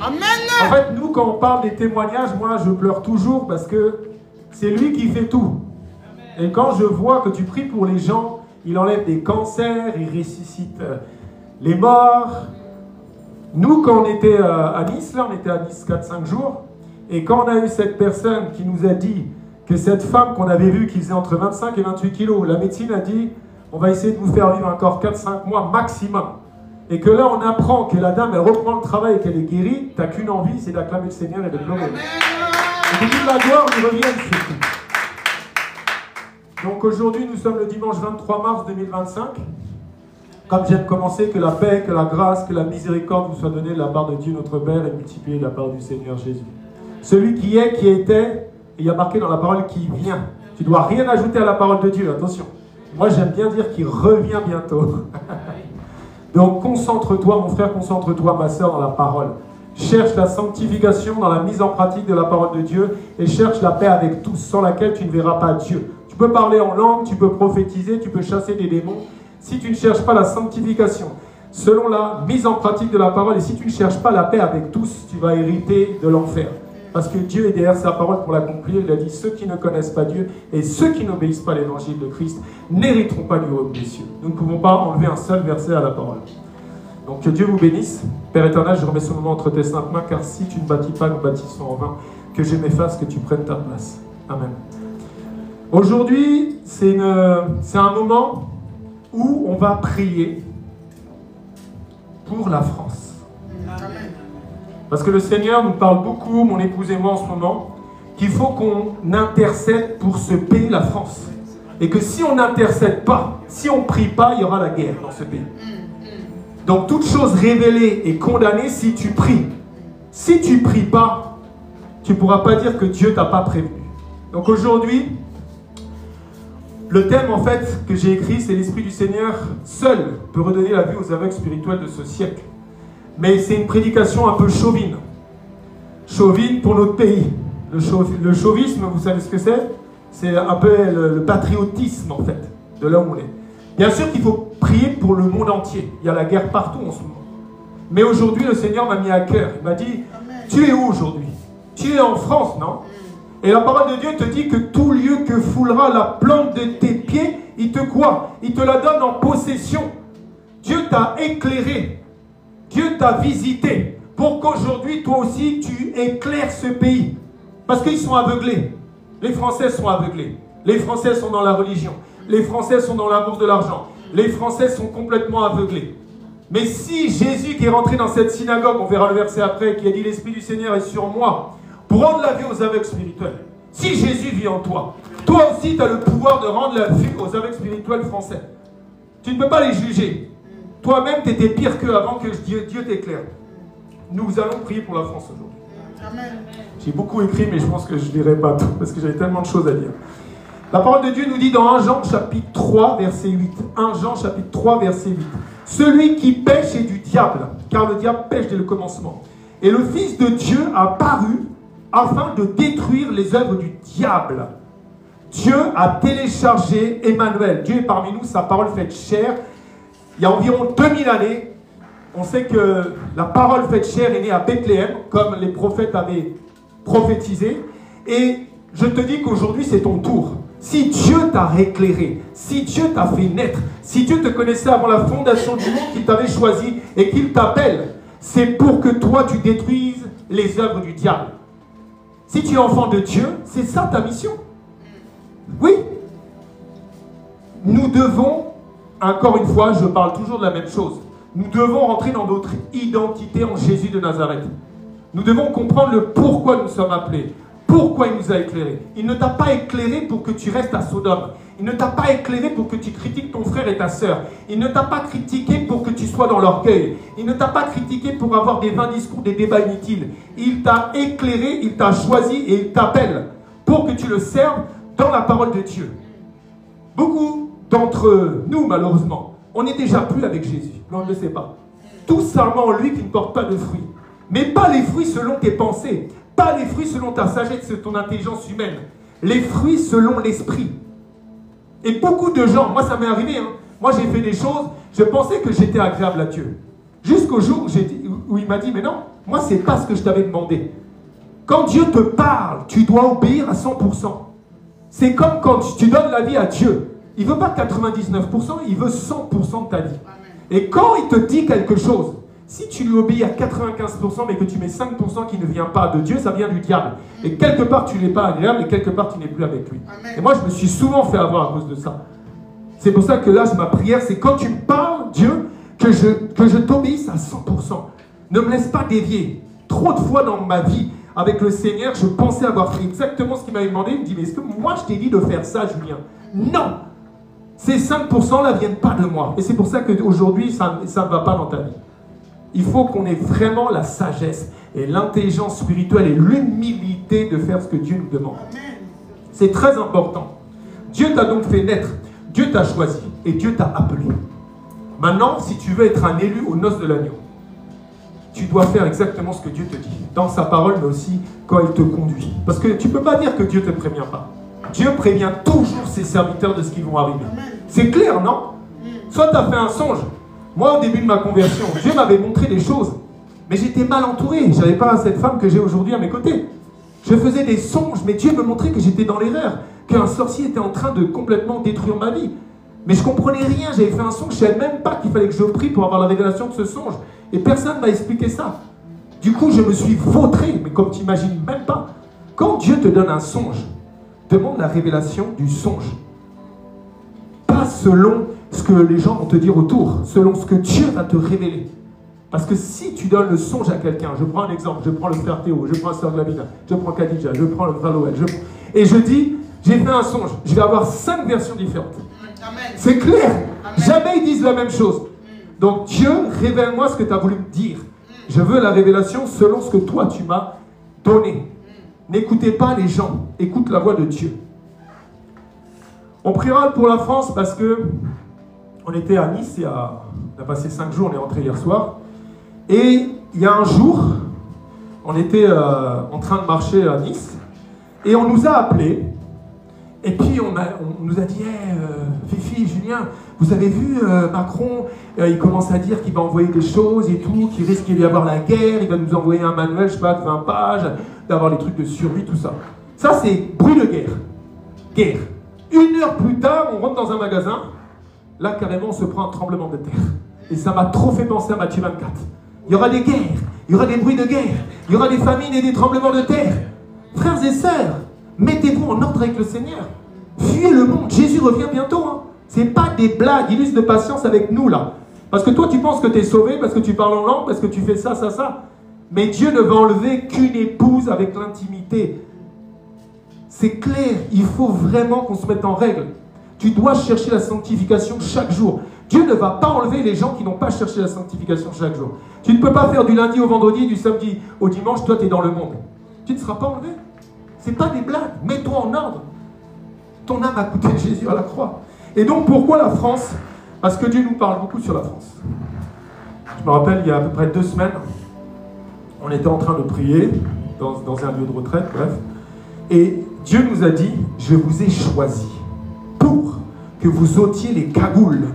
Amen. En fait, nous, quand on parle des témoignages, moi, je pleure toujours parce que c'est lui qui fait tout. Et quand je vois que tu pries pour les gens, il enlève des cancers, il ressuscite les morts. Nous, quand on était à Nice, là, on était à Nice 4-5 jours, et quand on a eu cette personne qui nous a dit que cette femme qu'on avait vue qui faisait entre 25 et 28 kilos, la médecine a dit on va essayer de vous faire vivre encore 4-5 mois maximum. Et que là, on apprend que la dame, elle reprend le travail et qu'elle est guérie, t'as qu'une envie, c'est d'acclamer le Seigneur et de glorifier. Et de toute la gloire lui revienne surtout. Donc aujourd'hui, nous sommes le dimanche 23 mars 2025. Comme j'aime commencer, que la paix, que la grâce, que la miséricorde vous soit donnée de la part de Dieu notre Père et multipliée de la part du Seigneur Jésus. Celui qui est, qui était, et il y a marqué dans la parole qui vient. Tu ne dois rien ajouter à la parole de Dieu, attention. Moi j'aime bien dire qu'il revient bientôt. Donc concentre-toi mon frère, concentre-toi ma soeur dans la parole. Cherche la sanctification dans la mise en pratique de la parole de Dieu et cherche la paix avec tous, sans laquelle tu ne verras pas Dieu. Tu peux parler en langue, tu peux prophétiser, tu peux chasser des démons. Si tu ne cherches pas la sanctification, selon la mise en pratique de la parole, et si tu ne cherches pas la paix avec tous, tu vas hériter de l'enfer. Parce que Dieu est derrière sa parole pour l'accomplir. Il a dit, ceux qui ne connaissent pas Dieu et ceux qui n'obéissent pas à l'évangile de Christ n'hériteront pas du royaume des cieux. Nous ne pouvons pas enlever un seul verset à la parole. Donc que Dieu vous bénisse. Père éternel, je remets ce moment entre tes saintes mains, car si tu ne bâtis pas, nous bâtissons en vain. Que je m'efface, que tu prennes ta place. Amen. Aujourd'hui, c'est un moment où on va prier pour la France. Amen. Parce que le Seigneur nous parle beaucoup, mon épouse et moi en ce moment, qu'il faut qu'on intercède pour ce pays, la France. Et que si on n'intercède pas, si on ne prie pas, il y aura la guerre dans ce pays. Donc toute chose révélée est condamnée si tu pries. Si tu ne pries pas, tu ne pourras pas dire que Dieu ne t'a pas prévenu. Donc aujourd'hui, le thème en fait que j'ai écrit, c'est l'Esprit du Seigneur seul peut redonner la vue aux aveugles spirituels de ce siècle. Mais c'est une prédication un peu chauvine. Chauvine pour notre pays. Le chauvisme, vous savez ce que c'est? C'est un peu le patriotisme en fait, de là où on est. Bien sûr qu'il faut prier pour le monde entier. Il y a la guerre partout en ce moment. Mais aujourd'hui, le Seigneur m'a mis à cœur. Il m'a dit, tu es où aujourd'hui? Tu es en France, non? Et la parole de Dieu te dit que tout lieu que foulera la plante de tes pieds, il te quoi? Il te la donne en possession. Dieu t'a éclairé. Dieu t'a visité pour qu'aujourd'hui, toi aussi, tu éclaires ce pays. Parce qu'ils sont aveuglés. Les Français sont aveuglés. Les Français sont dans la religion. Les Français sont dans l'amour de l'argent. Les Français sont complètement aveuglés. Mais si Jésus qui est rentré dans cette synagogue, on verra le verset après, qui a dit « L'Esprit du Seigneur est sur moi », pour rendre la vue aux aveugles spirituels. Si Jésus vit en toi, toi aussi tu as le pouvoir de rendre la vue aux aveugles spirituels français. Tu ne peux pas les juger. Toi-même tu étais pire qu'eux avant que Dieu t'éclaire. Nous allons prier pour la France aujourd'hui. J'ai beaucoup écrit mais je pense que je ne lirai pas tout parce que j'avais tellement de choses à dire. La parole de Dieu nous dit dans 1 Jean chapitre 3 verset 8. 1 Jean chapitre 3 verset 8. Celui qui pêche est du diable, car le diable pêche dès le commencement. Et le Fils de Dieu a paru afin de détruire les œuvres du diable. Dieu a téléchargé Emmanuel. Dieu est parmi nous, sa parole faite chair. Il y a environ 2000 années, on sait que la parole faite chair est née à Bethléem, comme les prophètes avaient prophétisé. Et je te dis qu'aujourd'hui, c'est ton tour. Si Dieu t'a éclairé, si Dieu t'a fait naître, si Dieu te connaissait avant la fondation du monde, qu'il t'avait choisi et qu'il t'appelle, c'est pour que toi, tu détruises les œuvres du diable. Si tu es enfant de Dieu, c'est ça ta mission. Oui. Nous devons, encore une fois, je parle toujours de la même chose, nous devons rentrer dans notre identité en Jésus de Nazareth. Nous devons comprendre le pourquoi nous sommes appelés, pourquoi il nous a éclairés. Il ne t'a pas éclairé pour que tu restes à Sodome. Il ne t'a pas éclairé pour que tu critiques ton frère et ta sœur. Il ne t'a pas critiqué pour que tu sois dans l'orgueil. Il ne t'a pas critiqué pour avoir des vains discours, des débats inutiles. Il t'a éclairé, il t'a choisi et il t'appelle pour que tu le serves dans la parole de Dieu. Beaucoup d'entre nous, malheureusement, on n'est déjà plus avec Jésus. Mais on ne le sait pas. Tout simplement en lui qui ne porte pas de fruits. Mais pas les fruits selon tes pensées. Pas les fruits selon ta sagesse, ton intelligence humaine. Les fruits selon l'esprit. Et beaucoup de gens, moi ça m'est arrivé, hein. Moi j'ai fait des choses, je pensais que j'étais agréable à Dieu. Jusqu'au jour où il m'a dit, mais non, Moi, ce n'est pas ce que je t'avais demandé. Quand Dieu te parle, tu dois obéir à 100%. C'est comme quand tu donnes la vie à Dieu. Il ne veut pas 99%, il veut 100% de ta vie. Et quand il te dit quelque chose, si tu lui obéis à 95%, mais que tu mets 5% qui ne vient pas de Dieu, ça vient du diable. Et quelque part, tu n'es pas agréable, et quelque part, tu n'es plus avec lui. Et moi, je me suis souvent fait avoir à cause de ça. C'est pour ça que là, ma prière, c'est quand tu me parles, Dieu, que je t'obéisse à 100%. Ne me laisse pas dévier. Trop de fois dans ma vie, avec le Seigneur, je pensais avoir fait exactement ce qu'il m'avait demandé. Il me dit, mais est-ce que moi, je t'ai dit de faire ça, Julien? Non! Ces 5%-là ne viennent pas de moi. Et c'est pour ça qu'aujourd'hui, ça ne va pas dans ta vie. Il faut qu'on ait vraiment la sagesse et l'intelligence spirituelle et l'humilité de faire ce que Dieu nous demande. C'est très important. Dieu t'a donc fait naître. Dieu t'a choisi et Dieu t'a appelé. Maintenant, si tu veux être un élu aux noces de l'agneau, tu dois faire exactement ce que Dieu te dit. Dans sa parole, mais aussi quand il te conduit. Parce que tu ne peux pas dire que Dieu ne te prévient pas. Dieu prévient toujours ses serviteurs de ce qui vont arriver. C'est clair, non? Soit tu as fait un songe. Moi, au début de ma conversion, Dieu m'avait montré des choses. Mais j'étais mal entouré. Je n'avais pas cette femme que j'ai aujourd'hui à mes côtés. Je faisais des songes, mais Dieu me montrait que j'étais dans l'erreur. Qu'un sorcier était en train de complètement détruire ma vie. Mais je ne comprenais rien. J'avais fait un songe. Je ne savais même pas qu'il fallait que je prie pour avoir la révélation de ce songe. Et personne ne m'a expliqué ça. Du coup, je me suis vautré. Mais comme tu n'imagines même pas. Quand Dieu te donne un songe, demande la révélation du songe. Pas selon ce que les gens vont te dire autour, selon ce que Dieu va te révéler. Parce que si tu donnes le songe à quelqu'un, je prends un exemple, je prends le frère Théo, je prends la sœur Glavina, je prends Khadija, je prends le frère Loël, et je dis, j'ai fait un songe, je vais avoir 5 versions différentes. C'est clair. Amen. Jamais ils disent la même chose. Donc Dieu, révèle-moi ce que tu as voulu me dire. Je veux la révélation selon ce que toi tu m'as donné. N'écoutez pas les gens, écoute la voix de Dieu. On priera pour la France parce que on était à Nice, on a passé 5 jours, on est rentré hier soir. Et il y a un jour, on était en train de marcher à Nice et on nous a appelés. Et puis on nous a dit hey, Fifi, Julien, vous avez vu Macron, il commence à dire qu'il va envoyer des choses et tout, qu'il risque d'y avoir la guerre, il va nous envoyer un manuel, je sais pas, de 20 pages, d'avoir les trucs de survie, tout ça. Ça c'est bruit de guerre. Guerre. 1 heure plus tard, on rentre dans un magasin, là carrément on se prend un tremblement de terre. Et ça m'a trop fait penser à Matthieu 24. Il y aura des guerres, il y aura des bruits de guerre, il y aura des famines et des tremblements de terre. Frères et sœurs, mettez-vous en ordre avec le Seigneur. Fuyez le monde. Jésus revient bientôt. Hein. Ce n'est pas des blagues. Il use de patience avec nous là. Parce que toi, tu penses que tu es sauvé, parce que tu parles en langue, parce que tu fais ça, ça, ça. Mais Dieu ne va enlever qu'une épouse avec l'intimité. C'est clair. Il faut vraiment qu'on se mette en règle. Tu dois chercher la sanctification chaque jour. Dieu ne va pas enlever les gens qui n'ont pas cherché la sanctification chaque jour. Tu ne peux pas faire du lundi au vendredi, du samedi au dimanche. Toi, tu es dans le monde. Tu ne seras pas enlevé. Ce n'est pas des blagues. Mets-toi en ordre. Ton âme a coûté Jésus à la croix. Et donc, pourquoi la France? Parce que Dieu nous parle beaucoup sur la France. Je me rappelle, il y a à peu près 2 semaines, on était en train de prier dans un lieu de retraite, bref. Et Dieu nous a dit, je vous ai choisi pour que vous ôtiez les cagoules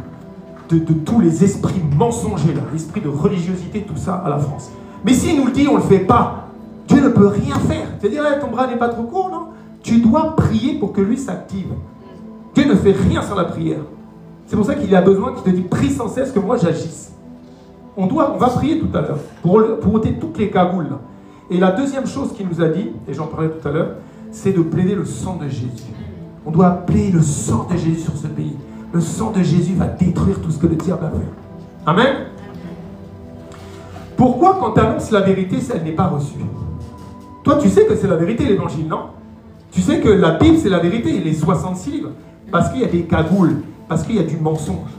de tous les esprits mensongers, l'esprit de religiosité, tout ça à la France. Mais s'il nous le dit, on ne le fait pas. Dieu ne peut rien faire. C'est-à-dire, ton bras n'est pas trop court, non? Tu dois prier pour que lui s'active. Dieu ne fait rien sans la prière. C'est pour ça qu'il a besoin qu'il te dise, prie sans cesse que moi j'agisse. On va prier tout à l'heure pour ôter toutes les cagoules. Et la deuxième chose qu'il nous a dit, et j'en parlais tout à l'heure, c'est de plaider le sang de Jésus. On doit plaider le sang de Jésus sur ce pays. Le sang de Jésus va détruire tout ce que le diable a fait. Amen. Pourquoi quand tu annonces la vérité, elle n'est pas reçue? Toi, tu sais que c'est la vérité, l'évangile, non? Tu sais que la Bible, c'est la vérité, les 66 livres. Parce qu'il y a des cagoules, parce qu'il y a du mensonge.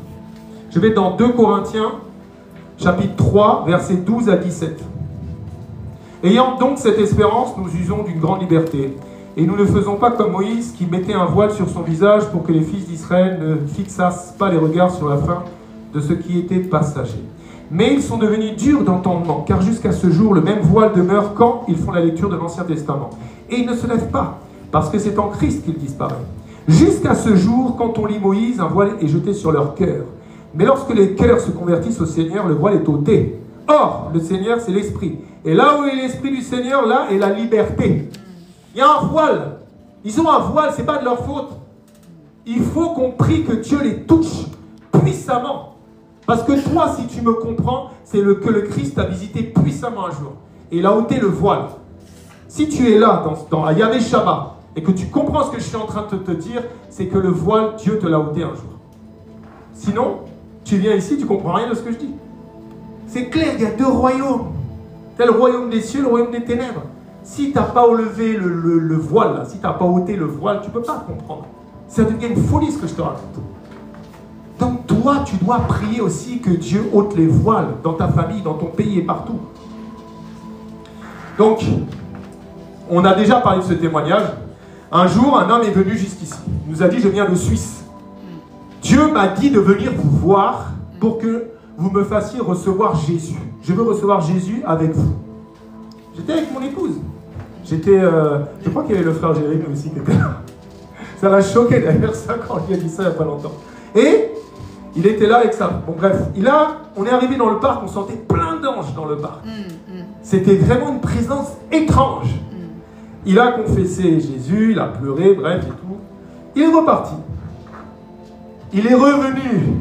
Je vais dans 2 Corinthiens, chapitre 3, versets 12 à 17. Ayant donc cette espérance, nous usons d'une grande liberté. Et nous ne faisons pas comme Moïse, qui mettait un voile sur son visage pour que les fils d'Israël ne fixassent pas les regards sur la fin de ce qui était passager. Mais ils sont devenus durs d'entendement, car jusqu'à ce jour, le même voile demeure quand ils font la lecture de l'Ancien Testament. Et ils ne se lèvent pas, parce que c'est en Christ qu'il disparaît. Jusqu'à ce jour, quand on lit Moïse, un voile est jeté sur leur cœur. Mais lorsque les cœurs se convertissent au Seigneur, le voile est ôté. Or, le Seigneur, c'est l'Esprit. Et là où est l'Esprit du Seigneur, là est la liberté. Il y a un voile. Ils ont un voile, ce n'est pas de leur faute. Il faut qu'on prie que Dieu les touche puissamment. Parce que toi, si tu me comprends, c'est que le Christ t'a visité puissamment un jour. Et il a ôté le voile. Si tu es là, à Yahvé Shama, et que tu comprends ce que je suis en train de te dire, c'est que le voile, Dieu te l'a ôté un jour. Sinon, tu viens ici, tu ne comprends rien de ce que je dis. C'est clair, il y a deux royaumes. Tu as le royaume des cieux, le royaume des ténèbres. Si tu n'as pas levé le voile, là, si tu n'as pas ôté le voile, tu ne peux pas comprendre. Ça devient une folie ce que je te raconte. Donc toi, tu dois prier aussi que Dieu ôte les voiles dans ta famille, dans ton pays et partout. Donc, on a déjà parlé de ce témoignage. Un jour, un homme est venu jusqu'ici. Il nous a dit, je viens de Suisse. Dieu m'a dit de venir vous voir pour que vous me fassiez recevoir Jésus. Je veux recevoir Jésus avec vous. J'étais avec mon épouse. Je crois qu'il y avait le frère Jérémy aussi qui était là. Ça m'a choqué d'ailleurs ça quand il a dit ça il n'y a pas longtemps. Et il était là avec ça. Bon bref, on est arrivé dans le parc, on sentait plein d'anges dans le parc. C'était vraiment une présence étrange. Il a confessé Jésus, il a pleuré, bref et tout. Il est reparti. Il est revenu.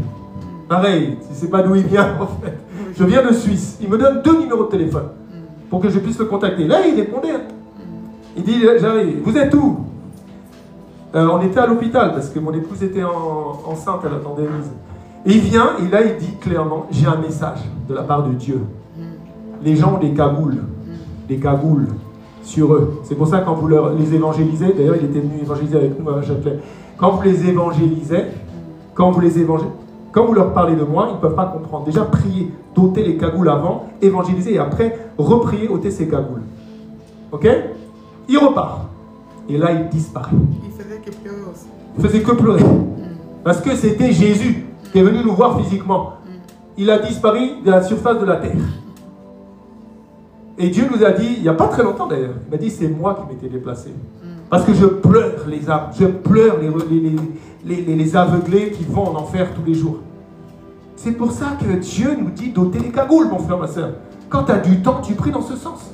Pareil, tu ne sais pas d'où il vient en fait. Je viens de Suisse. Il me donne 2 numéros de téléphone pour que je puisse le contacter. Là, il répondait. Il dit, j'arrive. Vous êtes où? On était à l'hôpital parce que mon épouse était enceinte, elle attendait Élise. Et il vient, et là, il dit clairement, j'ai un message de la part de Dieu. Les gens ont des cagoules sur eux. C'est pour ça que quand vous les évangélisez, d'ailleurs, il était venu évangéliser avec nous à Châtelet. Quand vous les évangélisez, quand vous leur parlez de moi, ils ne peuvent pas comprendre. Déjà, prier, d'ôter les cagoules avant, évangéliser et après, reprier, ôter ces cagoules. Ok? Il repart. Et là, il disparaît. Il faisait que pleurer aussi. Il faisait que pleurer. Parce que c'était Jésus qui est venu nous voir physiquement. Il a disparu de la surface de la terre. Et Dieu nous a dit, il n'y a pas très longtemps d'ailleurs, il m'a dit, c'est moi qui m'étais déplacé. Parce que je pleure les âmes, je pleure les aveuglés qui vont en enfer tous les jours. C'est pour ça que Dieu nous dit d'ôter les cagoules, mon frère, ma soeur. Quand tu as du temps, tu pries dans ce sens.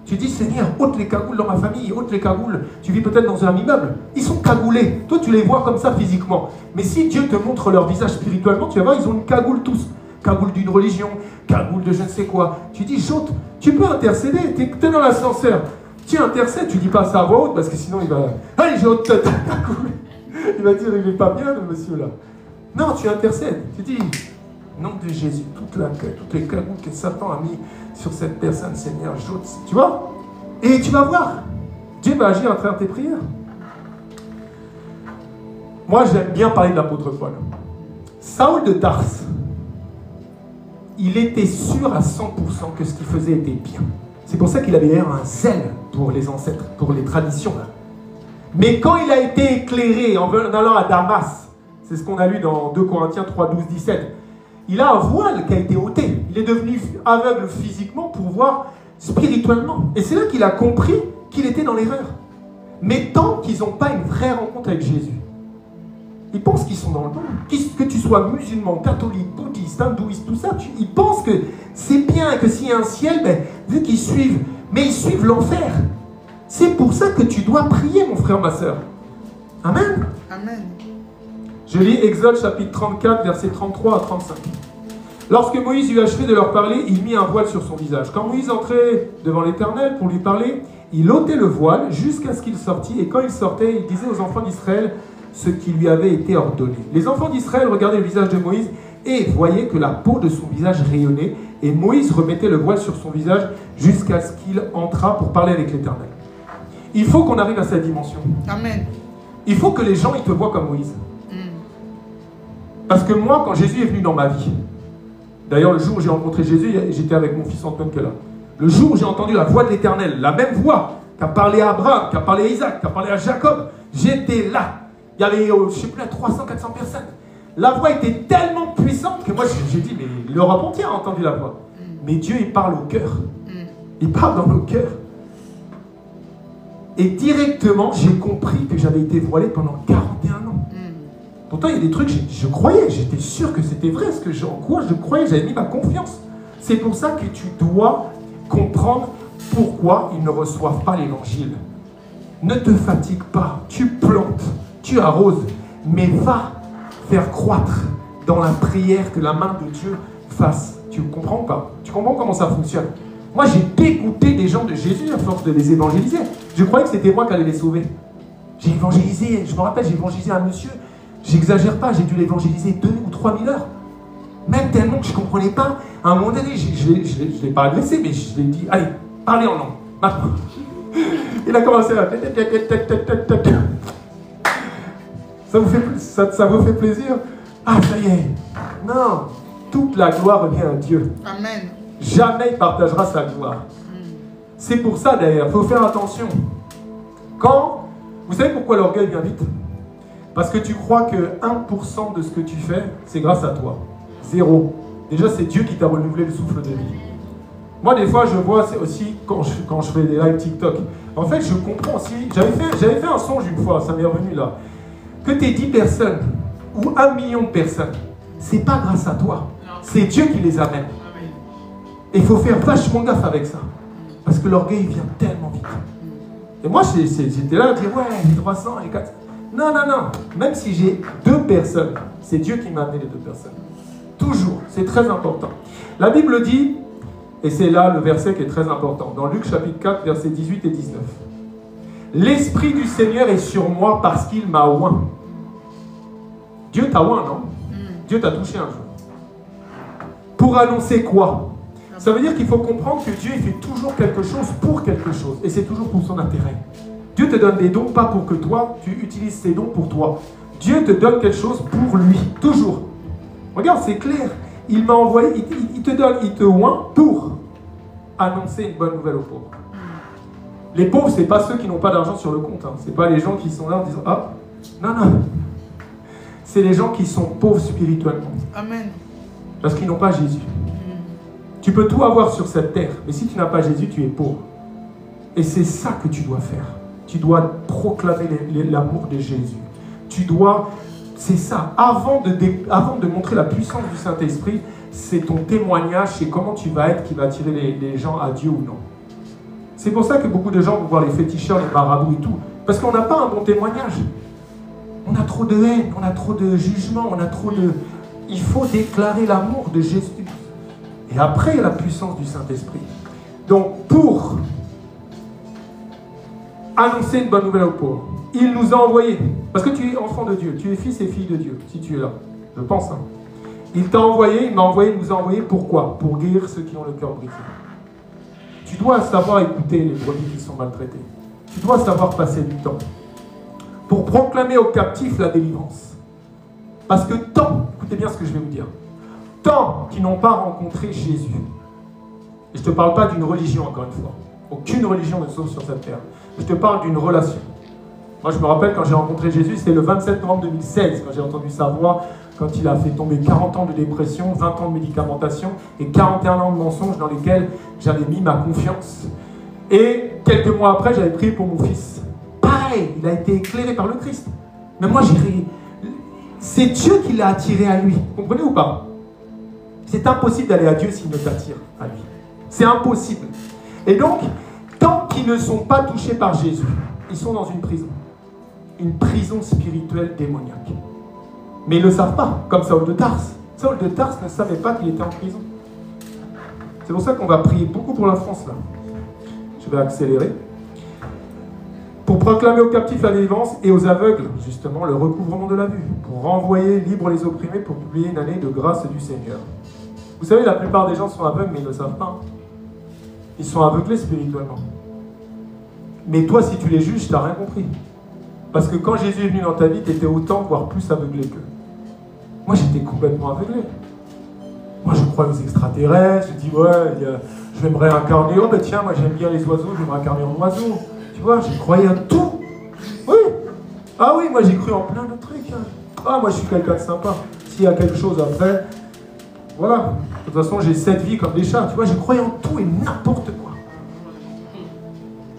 Tu dis, Seigneur, ôte les cagoules dans ma famille, ôte les cagoules. Tu vis peut-être dans un immeuble. Ils sont cagoulés. Toi, tu les vois comme ça physiquement. Mais si Dieu te montre leur visage spirituellement, tu vas voir, ils ont une cagoule tous. Cagoule d'une religion, cagoule de je ne sais quoi. Tu dis, chante, tu peux intercéder. Tu es dans l'ascenseur. Tu intercèdes, tu dis pas ça à voix haute parce que sinon il va... Allez, j'ai ôte ta cagoule. Il va dire, il n'est pas bien, le monsieur là. Non, tu intercèdes. Tu dis, nom de Jésus, toutes les cagoules que Satan a mis sur cette personne, Seigneur, j'ôte. Tu vois? Et tu vas voir. Dieu va agir à travers tes prières. Moi, j'aime bien parler de l'apôtre Paul. Saül de Tarse, il était sûr à 100% que ce qu'il faisait était bien. C'est pour ça qu'il avait un zèle pour les ancêtres, pour les traditions. Mais quand il a été éclairé en allant à Damas, c'est ce qu'on a lu dans 2 Corinthiens 3, 12, 17, il a un voile qui a été ôté. Il est devenu aveugle physiquement pour voir spirituellement. Et c'est là qu'il a compris qu'il était dans l'erreur. Mais tant qu'ils n'ont pas une vraie rencontre avec Jésus, ils pensent qu'ils sont dans le bon. Que tu sois musulman, catholique, bouddhiste, hindouiste, tout ça, ils pensent que c'est bien et que s'il y a un ciel, vu qu'ils suivent, mais ils suivent l'enfer. C'est pour ça que tu dois prier, mon frère, ma soeur. Amen. Amen. Je lis Exode chapitre 34, versets 33 à 35. Lorsque Moïse eut achevé de leur parler, il mit un voile sur son visage. Quand Moïse entrait devant l'Éternel pour lui parler, il ôtait le voile jusqu'à ce qu'il sortît. Et quand il sortait, il disait aux enfants d'Israël ce qui lui avait été ordonné. Les enfants d'Israël regardaient le visage de Moïse et voyaient que la peau de son visage rayonnait. Et Moïse remettait le voile sur son visage jusqu'à ce qu'il entrât pour parler avec l'Éternel. Il faut qu'on arrive à cette dimension. Amen. Il faut que les gens ils te voient comme Moïse. Parce que moi, quand Jésus est venu dans ma vie, d'ailleurs le jour où j'ai rencontré Jésus, j'étais avec mon fils Antoine que là. Le jour où j'ai entendu la voix de l'Éternel, la même voix qu'a parlé à Abraham, qu'a parlé à Isaac, qu'a parlé à Jacob, j'étais là. Il y avait, je ne sais plus, 300, 400 personnes. La voix était tellement puissante que moi j'ai dit, mais l'Europe entière a entendu la voix. Mais Dieu, il parle au cœur. Il parle dans nos cœurs. Et directement, j'ai compris que j'avais été voilé pendant 41 ans. Pourtant, il y a des trucs, je croyais, j'étais sûr que c'était vrai, en quoi je croyais, j'avais mis ma confiance. C'est pour ça que tu dois comprendre pourquoi ils ne reçoivent pas l'évangile. Ne te fatigue pas, tu plantes, tu arroses, mais va faire croître dans la prière que la main de Dieu fasse. Tu comprends pas? Tu comprends comment ça fonctionne? Moi, j'ai dégoûté des gens de Jésus à force de les évangéliser. Je croyais que c'était moi qui allais les sauver. J'ai évangélisé, je me rappelle, j'ai évangélisé un monsieur, j'exagère pas, j'ai dû l'évangéliser 2 ou 3 000 heures. Même tellement que je ne comprenais pas. À un moment donné, je ne l'ai pas agressé, mais je lui ai dit, allez, parlez en langue. Maintenant. Il a commencé à... Ça vous fait plaisir? Ah, ça y est. Non, toute la gloire revient à Dieu. Amen. Jamais il partagera sa gloire. C'est pour ça d'ailleurs, il faut faire attention. Quand, vous savez pourquoi l'orgueil vient vite? Parce que tu crois que 1% de ce que tu fais, c'est grâce à toi. 0. Déjà, c'est Dieu qui t'a renouvelé le souffle de vie. Moi, des fois, je vois aussi quand je fais des lives TikTok. En fait, je comprends aussi. J'avais fait un songe une fois, ça m'est revenu là. Que tes 10 personnes ou 1 million de personnes, c'est pas grâce à toi. C'est Dieu qui les amène. Et il faut faire vachement gaffe avec ça. Parce que l'orgueil vient tellement vite. Et moi, j'étais là à dire, ouais, les 300, les 400. Non, non, non. Même si j'ai 2 personnes, c'est Dieu qui m'a amené les 2 personnes. Toujours. C'est très important. La Bible dit, et c'est là le verset qui est très important, dans Luc chapitre 4, versets 18 et 19. L'Esprit du Seigneur est sur moi parce qu'il m'a oint. Dieu t'a oint, non? Dieu t'a touché un jour. Pour annoncer quoi? Ça veut dire qu'il faut comprendre que Dieu il fait toujours quelque chose pour quelque chose. Et c'est toujours pour son intérêt. Dieu te donne des dons, pas pour que toi, tu utilises ces dons pour toi. Dieu te donne quelque chose pour lui. Toujours. Regarde, c'est clair. Il m'a envoyé, il te oint pour annoncer une bonne nouvelle aux pauvres. Les pauvres, ce n'est pas ceux qui n'ont pas d'argent sur le compte. Hein. Ce n'est pas les gens qui sont là en disant « Ah, non, non. » C'est les gens qui sont pauvres spirituellement. Amen. Parce qu'ils n'ont pas Jésus. Tu peux tout avoir sur cette terre, mais si tu n'as pas Jésus, tu es pauvre. Et c'est ça que tu dois faire. Tu dois proclamer l'amour de Jésus. Tu dois... C'est ça. Avant de montrer la puissance du Saint-Esprit, c'est ton témoignage, c'est comment tu vas être qui va attirer les gens à Dieu ou non. C'est pour ça que beaucoup de gens vont voir les féticheurs, les marabouts et tout. Parce qu'on n'a pas un bon témoignage. On a trop de haine, on a trop de jugement, on a trop de... Il faut déclarer l'amour de Jésus. Et après, il y a la puissance du Saint-Esprit. Donc, pour annoncer une bonne nouvelle aux pauvres, il nous a envoyés. Parce que tu es enfant de Dieu, tu es fils et fille de Dieu, si tu es là. Je pense. Hein. Il t'a envoyé, il m'a envoyé, il nous a envoyé. Pourquoi? Pour guérir ceux qui ont le cœur brisé. Tu dois savoir écouter les brebis qui sont maltraitées. Tu dois savoir passer du temps. Pour proclamer aux captifs la délivrance. Parce que tant, écoutez bien ce que je vais vous dire, tant qu'ils n'ont pas rencontré Jésus, et je ne te parle pas d'une religion encore une fois, aucune religion ne sauve sur cette terre, je te parle d'une relation. Moi je me rappelle quand j'ai rencontré Jésus, c'était le 27 novembre 2016, quand j'ai entendu sa voix, quand il a fait tomber 40 ans de dépression, 20 ans de médicamentation et 41 ans de mensonges dans lesquels j'avais mis ma confiance. Et quelques mois après, j'avais prié pour mon fils. Pareil, il a été éclairé par le Christ. Mais moi, c'est Dieu qui l'a attiré à lui. Vous comprenez ou pas? C'est impossible d'aller à Dieu s'il ne t'attire à lui. C'est impossible. Et donc, tant qu'ils ne sont pas touchés par Jésus, ils sont dans une prison. Une prison spirituelle démoniaque. Mais ils ne le savent pas, comme Saul de Tarse. Saul de Tarse ne savait pas qu'il était en prison. C'est pour ça qu'on va prier beaucoup pour la France, là. Je vais accélérer. Pour proclamer aux captifs la délivrance et aux aveugles, justement, le recouvrement de la vue. Pour renvoyer libres les opprimés, pour publier une année de grâce du Seigneur. Vous savez, la plupart des gens sont aveugles, mais ils ne le savent pas. Ils sont aveuglés spirituellement. Mais toi, si tu les juges, tu n'as rien compris. Parce que quand Jésus est venu dans ta vie, tu étais autant, voire plus aveuglé qu'eux. Moi, j'étais complètement aveuglé. Moi, je crois aux extraterrestres, je dis, ouais, je vais me réincarner. Oh, ben tiens, moi, j'aime bien les oiseaux, je vais me réincarner en oiseau. Tu vois, j'y croyais à tout. Oui. Ah oui, moi, j'ai cru en plein de trucs. Ah, moi, je suis quelqu'un de sympa. S'il y a quelque chose après, voilà. De toute façon, j'ai 7 vies comme des chats. Tu vois, je croyais en tout et n'importe quoi.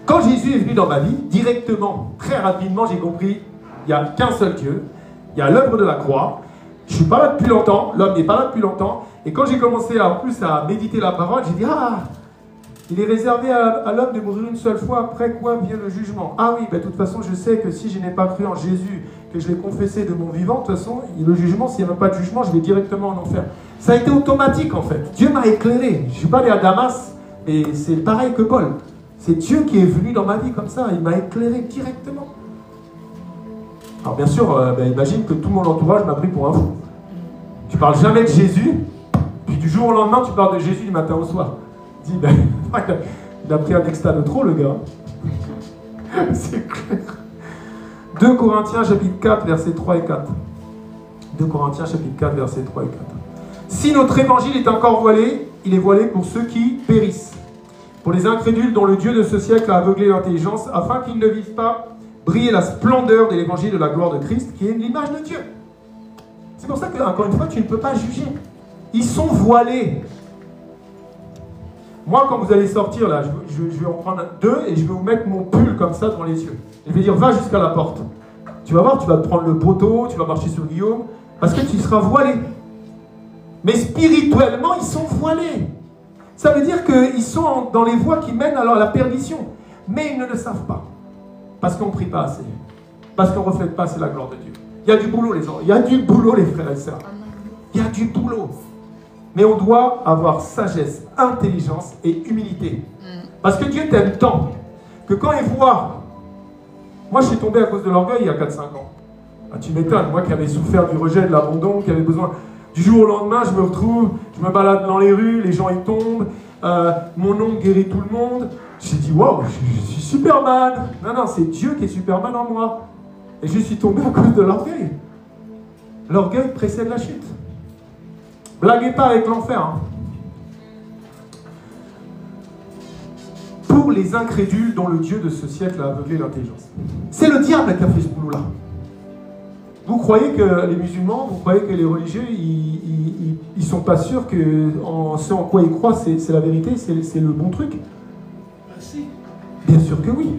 Quand Jésus est venu dans ma vie, directement, très rapidement, j'ai compris, il n'y a qu'un seul Dieu, il y a l'œuvre de la croix, je ne suis pas là depuis longtemps, l'homme n'est pas là depuis longtemps, Et quand j'ai commencé en plus à méditer la parole, j'ai dit, ah, il est réservé à l'homme de mourir une seule fois, après quoi vient le jugement. Ah oui, ben, de toute façon, je sais que si je n'ai pas cru en Jésus, que je l'ai confessé de mon vivant, de toute façon, le jugement, s'il n'y a même pas de jugement, je vais directement en enfer. Ça a été automatique, en fait. Dieu m'a éclairé. Je ne suis pas allé à Damas, et c'est pareil que Paul. C'est Dieu qui est venu dans ma vie comme ça. Il m'a éclairé directement. Alors bien sûr, imagine que tout mon entourage m'a pris pour un fou. Tu parles jamais de Jésus, puis du jour au lendemain, tu parles de Jésus du matin au soir. Dis, il a pris un extra de trop, le gars. C'est clair. 2 Corinthiens chapitre 4, versets 3 et 4. 2 Corinthiens chapitre 4, versets 3 et 4. Si notre évangile est encore voilé, il est voilé pour ceux qui périssent, pour les incrédules dont le Dieu de ce siècle a aveuglé l'intelligence, afin qu'ils ne vivent pas briller la splendeur de l'évangile de la gloire de Christ, qui est l'image de Dieu. C'est pour ça que, encore une fois, tu ne peux pas juger. Ils sont voilés. Moi, quand vous allez sortir, là, je vais en prendre 2 et je vais vous mettre mon pull comme ça devant les yeux. Je vais dire, va jusqu'à la porte. Tu vas voir, tu vas te prendre le poteau, tu vas marcher sur Guillaume, parce que tu seras voilé. Mais spirituellement, ils sont voilés. Ça veut dire qu'ils sont dans les voies qui mènent alors à la perdition. Mais ils ne le savent pas. Parce qu'on ne prie pas assez. Parce qu'on ne reflète pas assez la gloire de Dieu. Il y a du boulot, les gens. Il y a du boulot, les frères et sœurs. Il y a du boulot. Mais on doit avoir sagesse, intelligence et humilité. Parce que Dieu t'aime tant que quand il voit... Moi, je suis tombé à cause de l'orgueil il y a 4-5 ans. Ah, tu m'étonnes, moi qui avais souffert du rejet, de l'abandon, qui avait besoin... Du jour au lendemain, je me retrouve, je me balade dans les rues, les gens y tombent, mon nom guérit tout le monde. J'ai dit, waouh, je suis Superman. Non, c'est Dieu qui est Superman en moi. Et je suis tombé à cause de l'orgueil. L'orgueil précède la chute. Blaguez pas avec l'enfer. Hein. Pour les incrédules dont le Dieu de ce siècle a aveuglé l'intelligence. C'est le diable qui a fait ce boulot-là. Vous croyez que les musulmans, vous croyez que les religieux, ils sont pas sûrs que ce en quoi ils croient, c'est la vérité, c'est le bon truc? Si. Bien sûr que oui.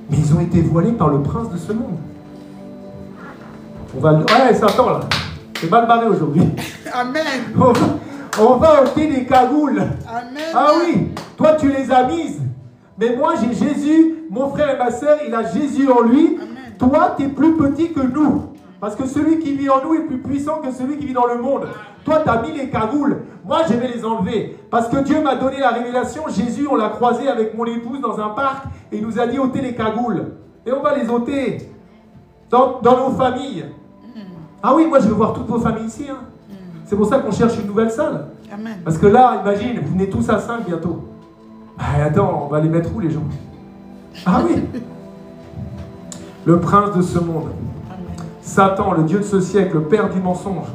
Mais ils ont été voilés par le prince de ce monde. On va... Ouais, Satan là. C'est mal barré aujourd'hui. Amen. On va ôter des cagoules. Amen. Ah oui, toi tu les as mises. Mais moi j'ai Jésus, mon frère et ma soeur, il a Jésus en lui. Amen. Toi, tu es plus petit que nous. Parce que celui qui vit en nous est plus puissant que celui qui vit dans le monde. Toi, tu as mis les cagoules. Moi, je vais les enlever. Parce que Dieu m'a donné la révélation. Jésus, on l'a croisé avec mon épouse dans un parc. Et il nous a dit ôtez les cagoules. Et on va les ôter dans nos familles. Ah oui, moi, je veux voir toutes vos familles ici. Hein. C'est pour ça qu'on cherche une nouvelle salle. Amen. Parce que là, imagine, vous venez tous à 5 bientôt. Ah, attends, on va les mettre où, les gens? Ah oui. Le prince de ce monde, Satan, le Dieu de ce siècle, le père du mensonge,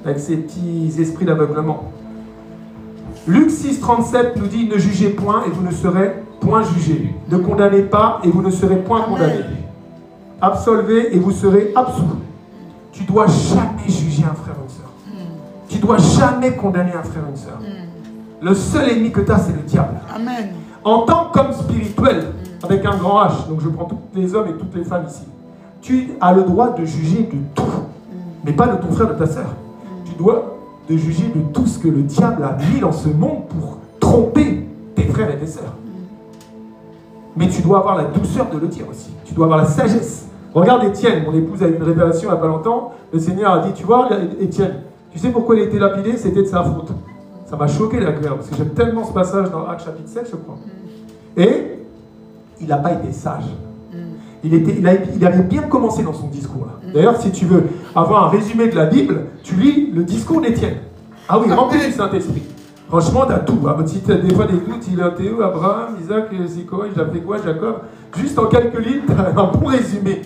avec ses petits esprits d'aveuglement. Luc 6, 37 nous dit, ne jugez point et vous ne serez point jugés. Ne condamnez pas et vous ne serez point condamnés. Absolvez et vous serez absous. Tu dois jamais juger un frère ou une sœur. Tu dois jamais condamner un frère ou une sœur. Le seul ennemi que tu as, c'est le diable. Amen. En tant qu'homme spirituel, avec un grand H, donc je prends tous les hommes et toutes les femmes ici, tu as le droit de juger de tout, mais pas de ton frère, de ta sœur. Tu dois de juger de tout ce que le diable a mis dans ce monde pour tromper tes frères et tes sœurs. Mais tu dois avoir la douceur de le dire aussi. Tu dois avoir la sagesse. Regarde Étienne, mon épouse a eu une révélation il n'y a pas longtemps. Le Seigneur a dit, tu vois, Étienne, tu sais pourquoi il a été lapidé? C'était de sa faute. Ça m'a choqué la guerre, parce que j'aime tellement ce passage dans Actes chapitre 7, je crois. Et il n'a pas été sage. Il avait bien commencé dans son discours. D'ailleurs, si tu veux avoir un résumé de la Bible, tu lis le discours d'Étienne. Ah oui, rempli du Saint-Esprit. Franchement, tu as tout. Hein. Si tu as des fois des doutes, il a Théo, Abraham, Isaac, c'est quoi, il a fait quoi, Jacob. Juste en quelques lignes, tu as un bon résumé.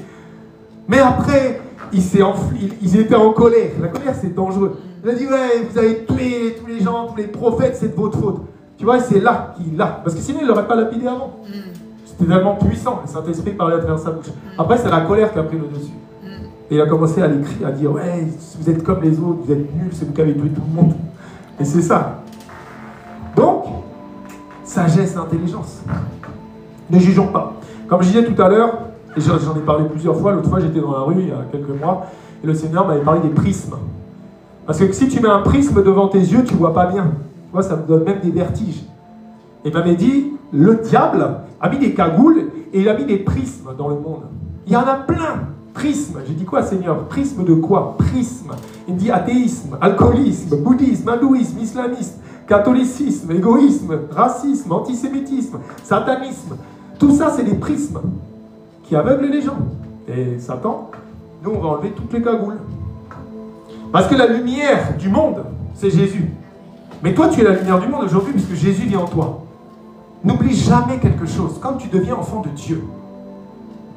Mais après, ils étaient en colère. La colère, c'est dangereux. Il a dit, ouais, vous avez tué tous les gens, tous les prophètes, c'est de votre faute. Tu vois, c'est là qu'il l'a. Parce que sinon, il ne l'aurait pas lapidé avant. C'était tellement puissant. Le Saint-Esprit parlait à travers sa bouche. Après, c'est la colère qui a pris le dessus. Et il a commencé à l'écrire, à dire, ouais, vous êtes comme les autres, vous êtes nuls, c'est vous qui avez tué tout le monde. Et c'est ça. Donc, sagesse et intelligence. Ne jugeons pas. Comme je disais tout à l'heure, et j'en ai parlé plusieurs fois, l'autre fois j'étais dans la rue il y a quelques mois, et le Seigneur m'avait parlé des prismes. Parce que si tu mets un prisme devant tes yeux, tu ne vois pas bien. Tu vois, ça me donne même des vertiges. Et il m'avait dit, le diable a mis des cagoules et il a mis des prismes dans le monde. Il y en a plein. Prisme. J'ai dit quoi, Seigneur? Prisme de quoi? Prisme. Il me dit athéisme, alcoolisme, bouddhisme, hindouisme, islamisme, catholicisme, égoïsme, racisme, antisémitisme, satanisme. Tout ça, c'est des prismes qui aveuglent les gens. Et Satan, nous, on va enlever toutes les cagoules. Parce que la lumière du monde, c'est Jésus. Mais toi, tu es la lumière du monde aujourd'hui puisque Jésus vit en toi. N'oublie jamais quelque chose. Quand tu deviens enfant de Dieu,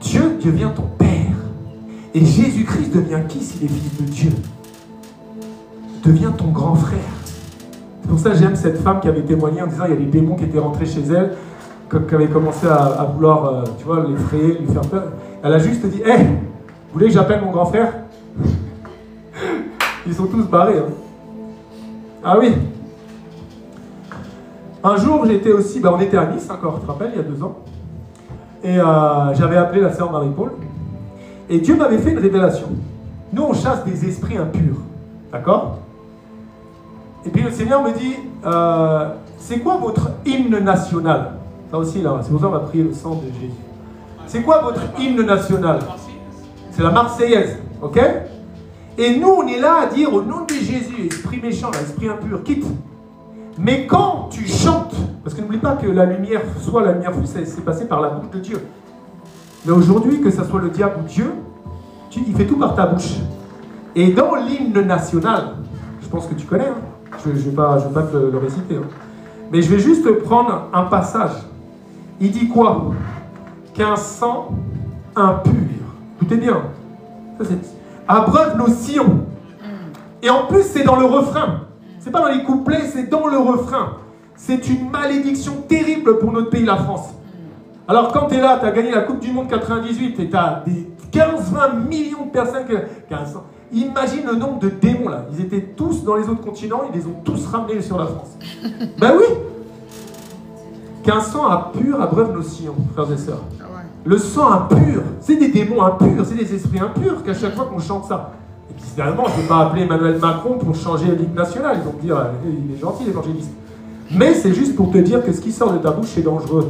Dieu devient ton Père. Et Jésus-Christ devient qui s'il est fils de Dieu? Devient ton grand frère. C'est pour ça que j'aime cette femme qui avait témoigné en disant il y a des démons qui étaient rentrés chez elle, qui avaient commencé à vouloir, tu vois, l'effrayer, lui faire peur. Elle a juste dit, hey, vous voulez que j'appelle mon grand frère? Ils sont tous barrés. Hein. Ah oui. Un jour, j'étais aussi, on était à Nice encore, tu te rappelles, il y a 2 ans. Et j'avais appelé la sœur Marie-Paul. Et Dieu m'avait fait une révélation. Nous, on chasse des esprits impurs. D'accord? Et puis le Seigneur me dit, c'est quoi votre hymne national? Ça aussi, là, c'est pour ça qu'on va prier le sang de Jésus. C'est quoi votre hymne national? C'est la Marseillaise, ok? Et nous, on est là à dire au nom de Jésus, esprit méchant, là, esprit impur, quitte. Mais quand tu chantes, parce que n'oublie pas que la lumière, soit la lumière fut, c'est passé par la bouche de Dieu. Mais aujourd'hui, que ce soit le diable ou Dieu, il fait tout par ta bouche. Et dans l'hymne national, je pense que tu connais, hein, je ne vais pas te le réciter, hein, mais je vais juste prendre un passage. Il dit quoi? Qu'un sang impur. Tout est bien. Ça, abreuve nos sillons. Et en plus, c'est dans le refrain. C'est pas dans les couplets, c'est dans le refrain. C'est une malédiction terrible pour notre pays, la France. Alors quand tu es là, tu as gagné la Coupe du Monde 98 et tu as des 15-20 millions de personnes imagine le nombre de démons là. Ils étaient tous dans les autres continents, ils les ont tous ramenés sur la France. Ben oui. Qu'un sang impur abreuve nos sillons, frères et sœurs. Le sang impur, c'est des démons impurs, c'est des esprits impurs qu'à chaque fois qu'on chante ça. Et puis finalement, je ne vais pas appeler Emmanuel Macron pour changer l'hymne national. Ils vont me dire, il est gentil l'évangéliste. Mais c'est juste pour te dire que ce qui sort de ta bouche, c'est dangereux.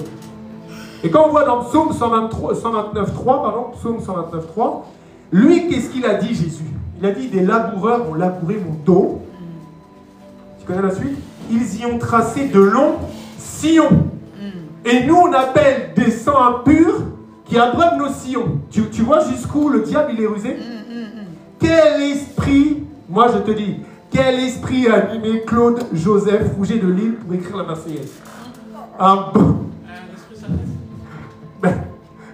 Et quand on voit dans Psaume 129.3, Psaume 129.3, lui, qu'est-ce qu'il a dit, Jésus? Il a dit, des laboureurs ont labouré mon dos. Tu connais la suite? Ils y ont tracé de longs sillons. Et nous, on appelle des sangs impurs qui abreuvent nos sillons. Tu vois jusqu'où le diable, il est rusé? Quel esprit, moi je te dis, quel esprit a animé Claude Joseph Rouget de Lille pour écrire la Marseillaise?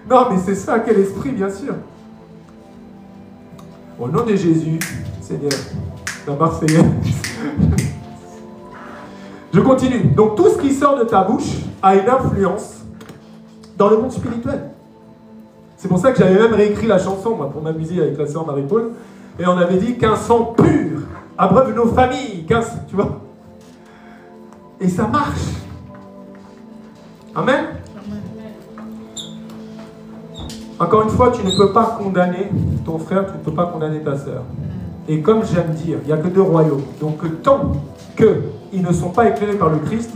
Non, mais c'est ça, quel esprit, bien sûr. Au nom de Jésus, Seigneur, la Marseillaise. Je continue. Donc tout ce qui sort de ta bouche a une influence dans le monde spirituel. C'est pour ça que j'avais même réécrit la chanson, moi, pour m'amuser avec la sœur Marie-Paul. Et on avait dit qu'un sang pur abreuve nos familles. Tu vois? Et ça marche. Amen. Encore une fois, tu ne peux pas condamner ton frère, tu ne peux pas condamner ta sœur. Et comme j'aime dire, il n'y a que 2 royaumes. Donc tant qu'ils ne sont pas éclairés par le Christ,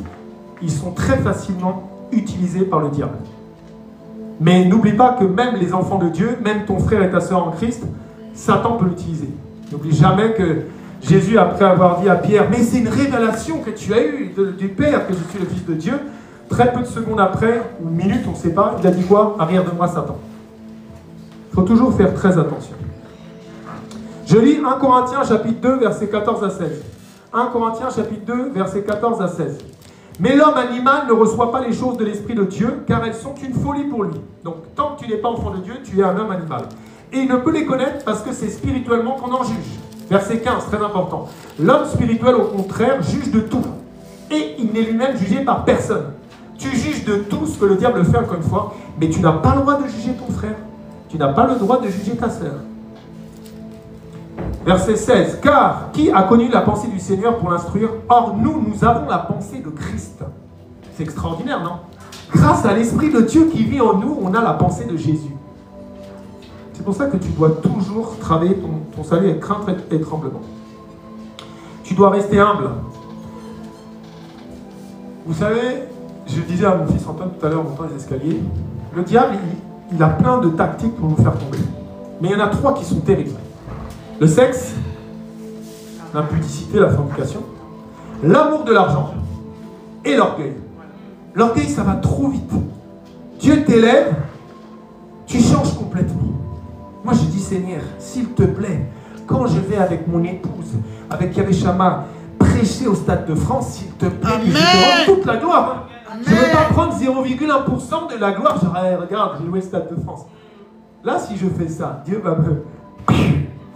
ils sont très facilement utilisés par le diable. Mais n'oublie pas que même les enfants de Dieu, même ton frère et ta sœur en Christ, Satan peut l'utiliser. N'oublie jamais que Jésus, après avoir dit à Pierre, mais c'est une révélation que tu as eue du Père, que je suis le Fils de Dieu, très peu de secondes après, ou minutes, on ne sait pas, il a dit quoi? Arrière de moi, Satan. Il faut toujours faire très attention. Je lis 1 Corinthiens chapitre 2, versets 14 à 16. 1 Corinthiens chapitre 2, versets 14 à 16. Mais l'homme animal ne reçoit pas les choses de l'Esprit de Dieu, car elles sont une folie pour lui. Donc, tant que tu n'es pas enfant de Dieu, tu es un homme animal. Et il ne peut les connaître parce que c'est spirituellement qu'on en juge. Verset 15, très important. L'homme spirituel, au contraire, juge de tout. Et il n'est lui-même jugé par personne. Tu juges de tout ce que le diable fait, encore une fois, mais tu n'as pas le droit de juger ton frère. Tu n'as pas le droit de juger ta sœur. Verset 16. Car qui a connu la pensée du Seigneur pour l'instruire? Or, nous avons la pensée de Christ. C'est extraordinaire, non? Grâce à l'Esprit de Dieu qui vit en nous, on a la pensée de Jésus. C'est pour ça que tu dois toujours travailler ton salut avec crainte et tremblement. Tu dois rester humble. Vous savez, je disais à mon fils Antoine tout à l'heure en montant les escaliers, le diable, il a plein de tactiques pour nous faire tomber. Mais il y en a 3 qui sont terribles. Le sexe, l'impudicité, la fornication, l'amour de l'argent et l'orgueil. L'orgueil, ça va trop vite. Dieu t'élève, tu changes complètement. Moi, je dis, Seigneur, s'il te plaît, quand je vais avec mon épouse, avec Yahvé Shammah, prêcher au Stade de France, s'il te plaît, que je te rends toute la gloire. Hein. Je ne veux pas prendre 0,1% de la gloire. Je regarde, j'ai loué le Stade de France. Là, si je fais ça, Dieu va me...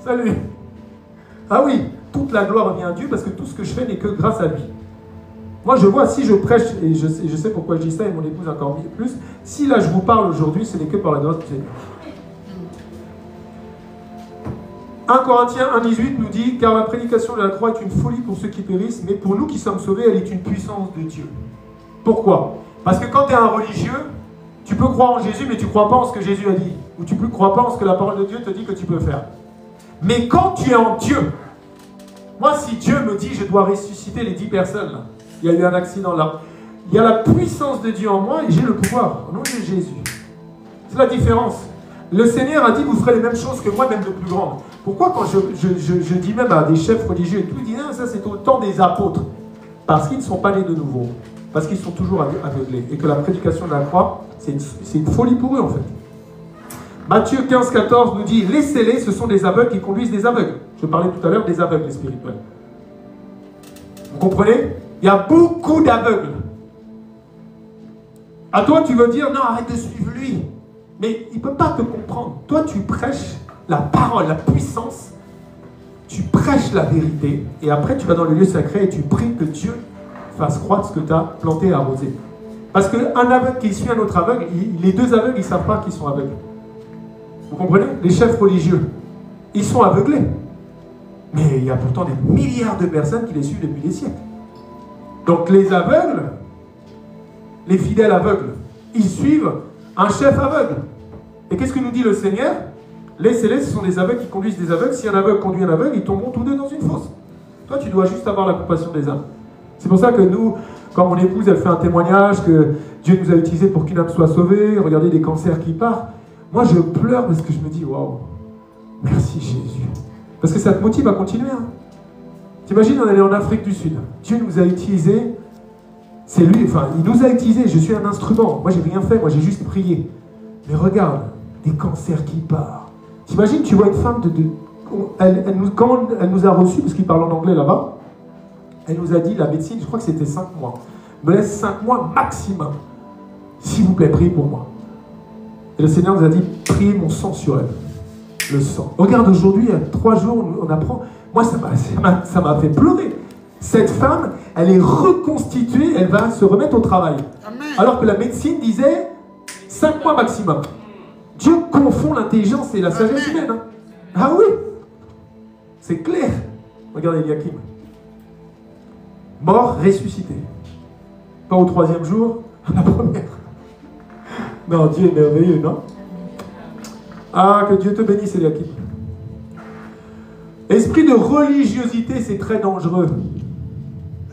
Salut. Ah oui, toute la gloire revient à Dieu parce que tout ce que je fais n'est que grâce à lui. Moi, je vois, si je prêche, et je sais pourquoi je dis ça, et mon épouse encore plus, si là je vous parle aujourd'hui, ce n'est que par la grâce du Seigneur. 1 Corinthiens 1,18 nous dit « Car la prédication de la croix est une folie pour ceux qui périssent, mais pour nous qui sommes sauvés, elle est une puissance de Dieu. » Pourquoi? Parce que quand tu es un religieux, tu peux croire en Jésus, mais tu ne crois pas en ce que Jésus a dit. Ou tu ne crois pas en ce que la parole de Dieu te dit que tu peux faire. Mais quand tu es en Dieu, moi si Dieu me dit je dois ressusciter les 10 personnes, là, il y a eu un accident là, il y a la puissance de Dieu en moi et j'ai le pouvoir, au nom de Jésus. C'est la différence. Le Seigneur a dit vous ferez les mêmes choses que moi, même de plus grandes. Pourquoi quand je dis même à des chefs religieux et tout, ils disent ah, ça c'est au temps des apôtres? Parce qu'ils ne sont pas nés de nouveau. Parce qu'ils sont toujours aveuglés. Et que la prédication de la croix, c'est une folie pour eux en fait. Matthieu 15, 14 nous dit laissez-les, ce sont des aveugles qui conduisent des aveugles. Je parlais tout à l'heure des aveugles spirituels. Vous comprenez? Il y a beaucoup d'aveugles. À toi, tu veux dire non, arrête de suivre lui. Mais il ne peut pas te comprendre. Toi, tu prêches la parole, la puissance. Tu prêches la vérité. Et après, tu vas dans le lieu sacré et tu pries que Dieu fasse croître ce que tu as planté et arrosé. Parce qu'un aveugle qui suit un autre aveugle, les deux aveugles, ils ne savent pas qu'ils sont aveugles. Vous comprenez? Les chefs religieux, ils sont aveuglés. Mais il y a pourtant des milliards de personnes qui les suivent depuis des siècles. Donc les aveugles, les fidèles aveugles, ils suivent un chef aveugle. Et qu'est-ce que nous dit le Seigneur? Laissez-les, ce sont des aveugles qui conduisent des aveugles. Si un aveugle conduit un aveugle, ils tomberont tous deux dans une fosse. Toi, tu dois juste avoir la compassion des âmes. C'est pour ça que nous, quand mon épouse, elle fait un témoignage que Dieu nous a utilisé pour qu'une âme soit sauvée, regardez des cancers qui partent. Moi, je pleure parce que je me dis, waouh, merci Jésus. Parce que ça te motive à continuer. Hein. T'imagines, on allait en Afrique du Sud. Dieu nous a utilisés. C'est lui, enfin, il nous a utilisés. Je suis un instrument. Moi, j'ai rien fait. Moi, j'ai juste prié. Mais regarde, des cancers qui partent. T'imagines, tu vois une femme quand elle nous a reçus, parce qu'il parle en anglais là-bas, elle nous a dit, la médecine, je crois que c'était 5 mois. Me laisse 5 mois maximum. S'il vous plaît, priez pour moi. Et le Seigneur nous a dit, priez mon sang sur elle. Le sang. Regarde, aujourd'hui, il y a 3 jours, on apprend. Moi, ça m'a fait pleurer. Cette femme, elle est reconstituée, elle va se remettre au travail. Amen. Alors que la médecine disait 5 mois maximum. Dieu confond l'intelligence et la sagesse humaine. Hein. Ah oui, c'est clair. Regardez Eliakim. Mort, ressuscité. Pas au 3e jour, à la première. Non, Dieu est merveilleux, non? Ah, que Dieu te bénisse, Eliakim. Esprit de religiosité, c'est très dangereux.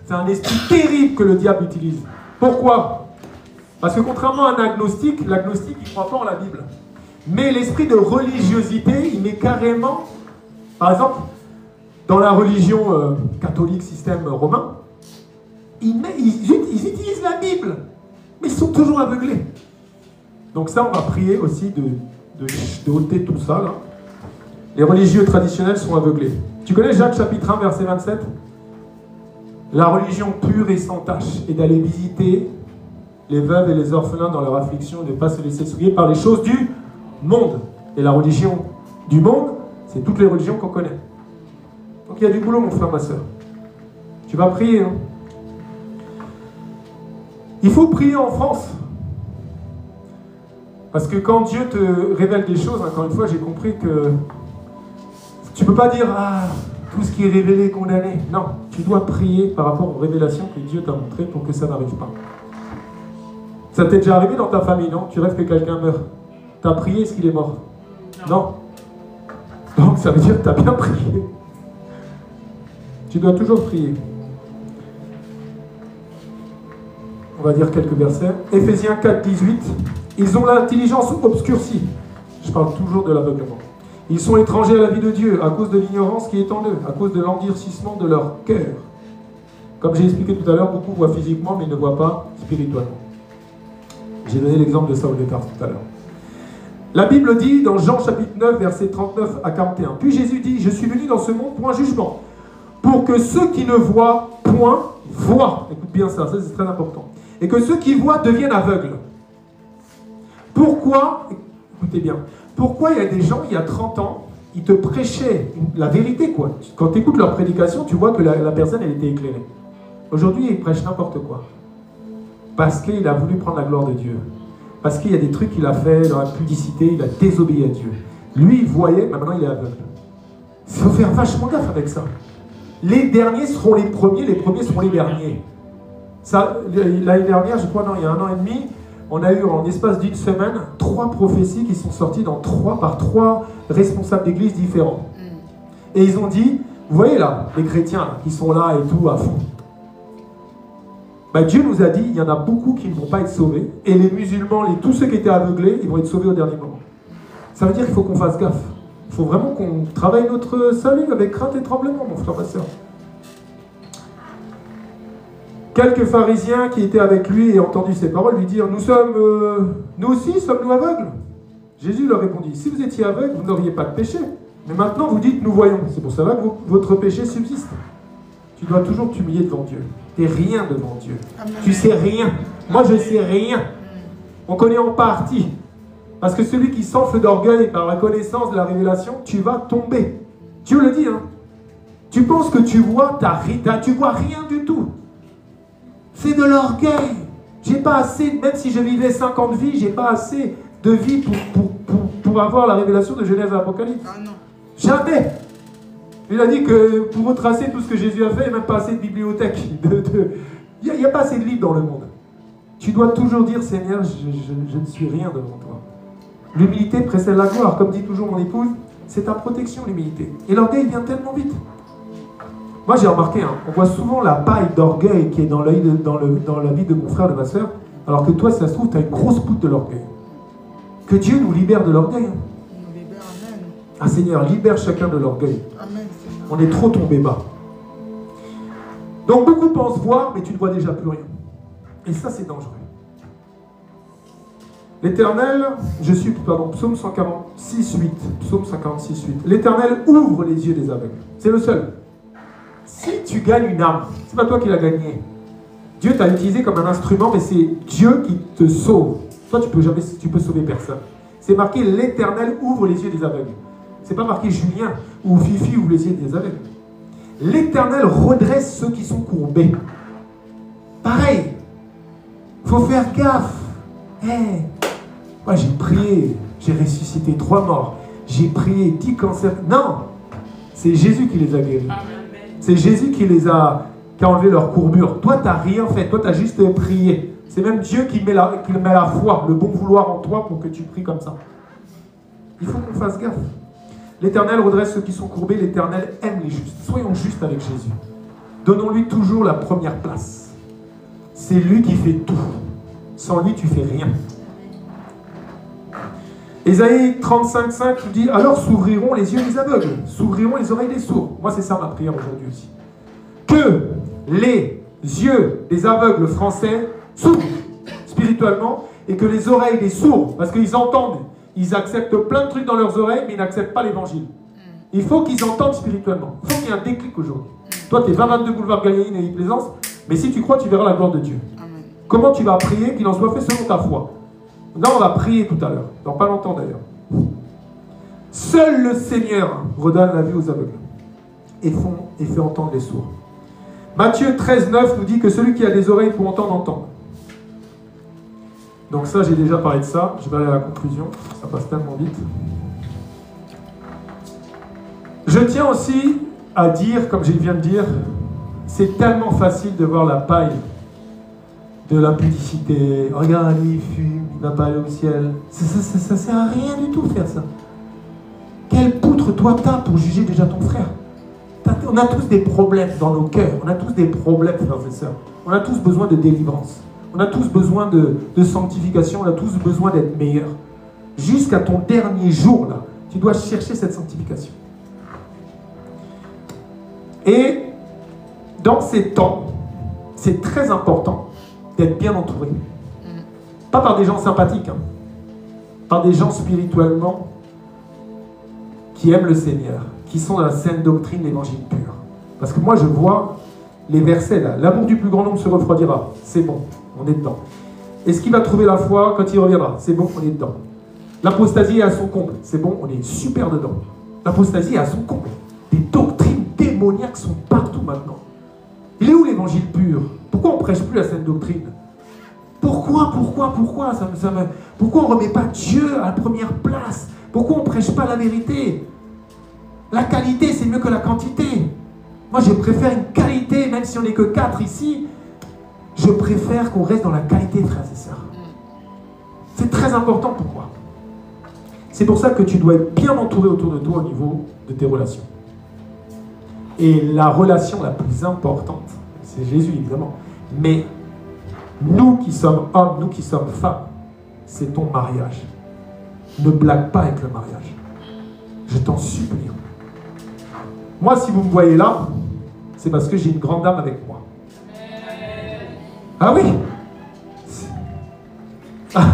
C'est un esprit terrible que le diable utilise. Pourquoi? Parce que contrairement à un agnostique, l'agnostique, il ne croit pas en la Bible. Mais l'esprit de religiosité, il met carrément, par exemple, dans la religion catholique, système romain, ils utilisent la Bible, mais ils sont toujours aveuglés. Donc ça, on va prier aussi de ôter tout ça, là. Les religieux traditionnels sont aveuglés. Tu connais Jacques chapitre 1, verset 27? La religion pure et sans tache est d'aller visiter les veuves et les orphelins dans leur affliction et de ne pas se laisser souiller par les choses du monde. Et la religion du monde, c'est toutes les religions qu'on connaît. Donc il y a du boulot, mon frère, ma soeur. Tu vas prier. Hein? Il faut prier en France. Parce que quand Dieu te révèle des choses, encore une fois, j'ai compris que tu ne peux pas dire « Ah, tout ce qui est révélé est condamné ». Non, tu dois prier par rapport aux révélations que Dieu t'a montrées pour que ça n'arrive pas. Ça t'est déjà arrivé dans ta famille, non? Tu rêves que quelqu'un meurt. Tu as prié, est-ce qu'il est mort? Non. Donc ça veut dire que tu as bien prié. Tu dois toujours prier. On va dire quelques versets. Éphésiens 4, 18. Ils ont l'intelligence obscurcie. Je parle toujours de l'aveuglement. Ils sont étrangers à la vie de Dieu à cause de l'ignorance qui est en eux, à cause de l'endurcissement de leur cœur. Comme j'ai expliqué tout à l'heure, beaucoup voient physiquement mais ne voient pas spirituellement. J'ai donné l'exemple de Saul de Tarse tout à l'heure. La Bible dit dans Jean chapitre 9, versets 39 à 41. Puis Jésus dit, je suis venu dans ce monde pour un jugement, pour que ceux qui ne voient point voient. Écoute bien ça, ça c'est très important. Et que ceux qui voient deviennent aveugles. Pourquoi, écoutez bien, pourquoi il y a des gens, il y a 30 ans, ils te prêchaient la vérité, quoi. Quand tu écoutes leur prédication, tu vois que la personne, elle était éclairée. Aujourd'hui, ils prêchent n'importe quoi. Parce qu'il a voulu prendre la gloire de Dieu. Parce qu'il y a des trucs qu'il a fait dans la pudicité, il a désobéi à Dieu. Lui, il voyait, mais maintenant il est aveugle. Il faut faire vachement gaffe avec ça. Les derniers seront les premiers seront les derniers. L'année dernière, je crois, non, il y a 1 an et demi, on a eu en espace d'une semaine 3 prophéties qui sont sorties par 3 responsables d'églises différents. Et ils ont dit, vous voyez là, les chrétiens là, qui sont là et tout à fond. Bah, Dieu nous a dit, il y en a beaucoup qui ne vont pas être sauvés. Et les musulmans, tous ceux qui étaient aveuglés, ils vont être sauvés au dernier moment. Ça veut dire qu'il faut qu'on fasse gaffe. Il faut vraiment qu'on travaille notre salut avec crainte et tremblement, mon frère, ma soeur. Quelques pharisiens qui étaient avec lui et ont entendu ses paroles lui dirent, nous aussi sommes-nous aveugles? Jésus leur répondit, si vous étiez aveugles, vous n'auriez pas de péché. Mais maintenant vous dites, nous voyons. C'est pour cela que votre péché subsiste. Tu dois toujours t'humilier devant Dieu. Tu n'es rien devant Dieu. Amen. Tu sais rien. Moi je sais rien. On connaît en partie. Parce que celui qui s'enfle d'orgueil par la connaissance de la révélation, tu vas tomber. Dieu le dit, hein. Tu penses que tu vois, tu vois rien du tout. C'est de l'orgueil. J'ai pas assez, même si je vivais 50 vies, j'ai pas assez de vie pour avoir la révélation de Genèse et Apocalypse. Ah non. Jamais. Il a dit que pour retracer tout ce que Jésus a fait, il n'y a même pas assez de bibliothèque. Il n'y a pas assez de livres dans le monde. Tu dois toujours dire, Seigneur, je ne suis rien devant toi. L'humilité précède la gloire. Comme dit toujours mon épouse, c'est ta protection, l'humilité. Et l'orgueil vient tellement vite. Moi, j'ai remarqué, hein, on voit souvent la paille d'orgueil qui est dans la vie de mon frère, de ma soeur, alors que toi, si ça se trouve, tu as une grosse poutre de l'orgueil. Que Dieu nous libère de l'orgueil. Hein. Ah Seigneur, libère chacun de l'orgueil. On est trop tombé bas. Donc beaucoup pensent voir, mais tu ne vois déjà plus rien. Et ça, c'est dangereux. L'Éternel, Psaume 146, 8. Psaume 146, 8. L'Éternel ouvre les yeux des aveugles. C'est le seul. Si tu gagnes une âme, c'est pas toi qui l'as gagnée. Dieu t'a utilisé comme un instrument, mais c'est Dieu qui te sauve. Toi, tu peux sauver personne. C'est marqué, l'Éternel ouvre les yeux des aveugles. C'est pas marqué Julien ou Fifi ouvre les yeux des aveugles. L'Éternel redresse ceux qui sont courbés. Pareil. Faut faire gaffe. Hey. Moi, j'ai prié, j'ai ressuscité 3 morts. J'ai prié 10 cancers. Non, c'est Jésus qui les a guéris. C'est Jésus qui a enlevé leur courbure. Toi, tu n'as rien fait. Toi, tu as juste prié. C'est même Dieu qui met la foi, le bon vouloir en toi pour que tu pries comme ça. Il faut qu'on fasse gaffe. L'Éternel redresse ceux qui sont courbés. L'Éternel aime les justes. Soyons justes avec Jésus. Donnons-lui toujours la première place. C'est lui qui fait tout. Sans lui, tu ne fais rien. Ésaïe 35, 5 nous dit, alors s'ouvriront les yeux des aveugles, s'ouvriront les oreilles des sourds. Moi, c'est ça ma prière aujourd'hui aussi. Que les yeux des aveugles français s'ouvrent spirituellement et que les oreilles des sourds, parce qu'ils entendent, ils acceptent plein de trucs dans leurs oreilles, mais ils n'acceptent pas l'évangile. Il faut qu'ils entendent spirituellement. Il faut qu'il y ait un déclic aujourd'hui. Toi, tu es 22 boulevard Gagnine et Plaisance, mais si tu crois, tu verras la gloire de Dieu. Amen. Comment tu vas prier qu'il en soit fait selon ta foi? Là, on va prier tout à l'heure, dans pas longtemps d'ailleurs. Seul le Seigneur redonne la vue aux aveugles et fait entendre les sourds. Matthieu 13, 9 nous dit que celui qui a des oreilles pour entendre, entende. Donc ça, j'ai déjà parlé de ça. Je vais aller à la conclusion. Ça passe tellement vite. Je tiens aussi à dire, comme je viens de dire, c'est tellement facile de voir la paille de l'impudicité. Regarde, lui, il fume, il va pas aller au ciel. Ça sert à rien du tout de faire ça. Quelle poutre toi t'as pour juger déjà ton frère? on a tous des problèmes dans nos cœurs. On a tous des problèmes, frères et sœurs. On a tous besoin de délivrance. On a tous besoin de sanctification. On a tous besoin d'être meilleurs. Jusqu'à ton dernier jour, là, tu dois chercher cette sanctification. Et dans ces temps, c'est très important d'être bien entouré. Pas par des gens sympathiques, hein, par des gens spirituellement qui aiment le Seigneur, qui sont dans la saine doctrine, l'évangile pur. Parce que moi, je vois les versets là. L'amour du plus grand nombre se refroidira. C'est bon, on est dedans. Est-ce qu'il va trouver la foi quand il reviendra? C'est bon, on est dedans. L'apostasie est à son comble. C'est bon, on est super dedans. L'apostasie est à son comble. Des doctrines démoniaques sont partout maintenant. Il est où l'évangile pur? Pourquoi on ne prêche plus la saine doctrine? Pourquoi pourquoi on ne remet pas Dieu à la première place? Pourquoi on ne prêche pas la vérité? La qualité, c'est mieux que la quantité. Moi, je préfère une qualité, même si on n'est que 4 ici, je préfère qu'on reste dans la qualité, frères et sœurs. C'est très important. Pourquoi? C'est pour ça que tu dois être bien entouré autour de toi au niveau de tes relations. Et la relation la plus importante, c'est Jésus, évidemment. Mais nous qui sommes hommes, nous qui sommes femmes, c'est ton mariage. Ne blague pas avec le mariage. Je t'en supplie. Moi, si vous me voyez là, c'est parce que j'ai une grande dame avec moi. Ah oui. Ah.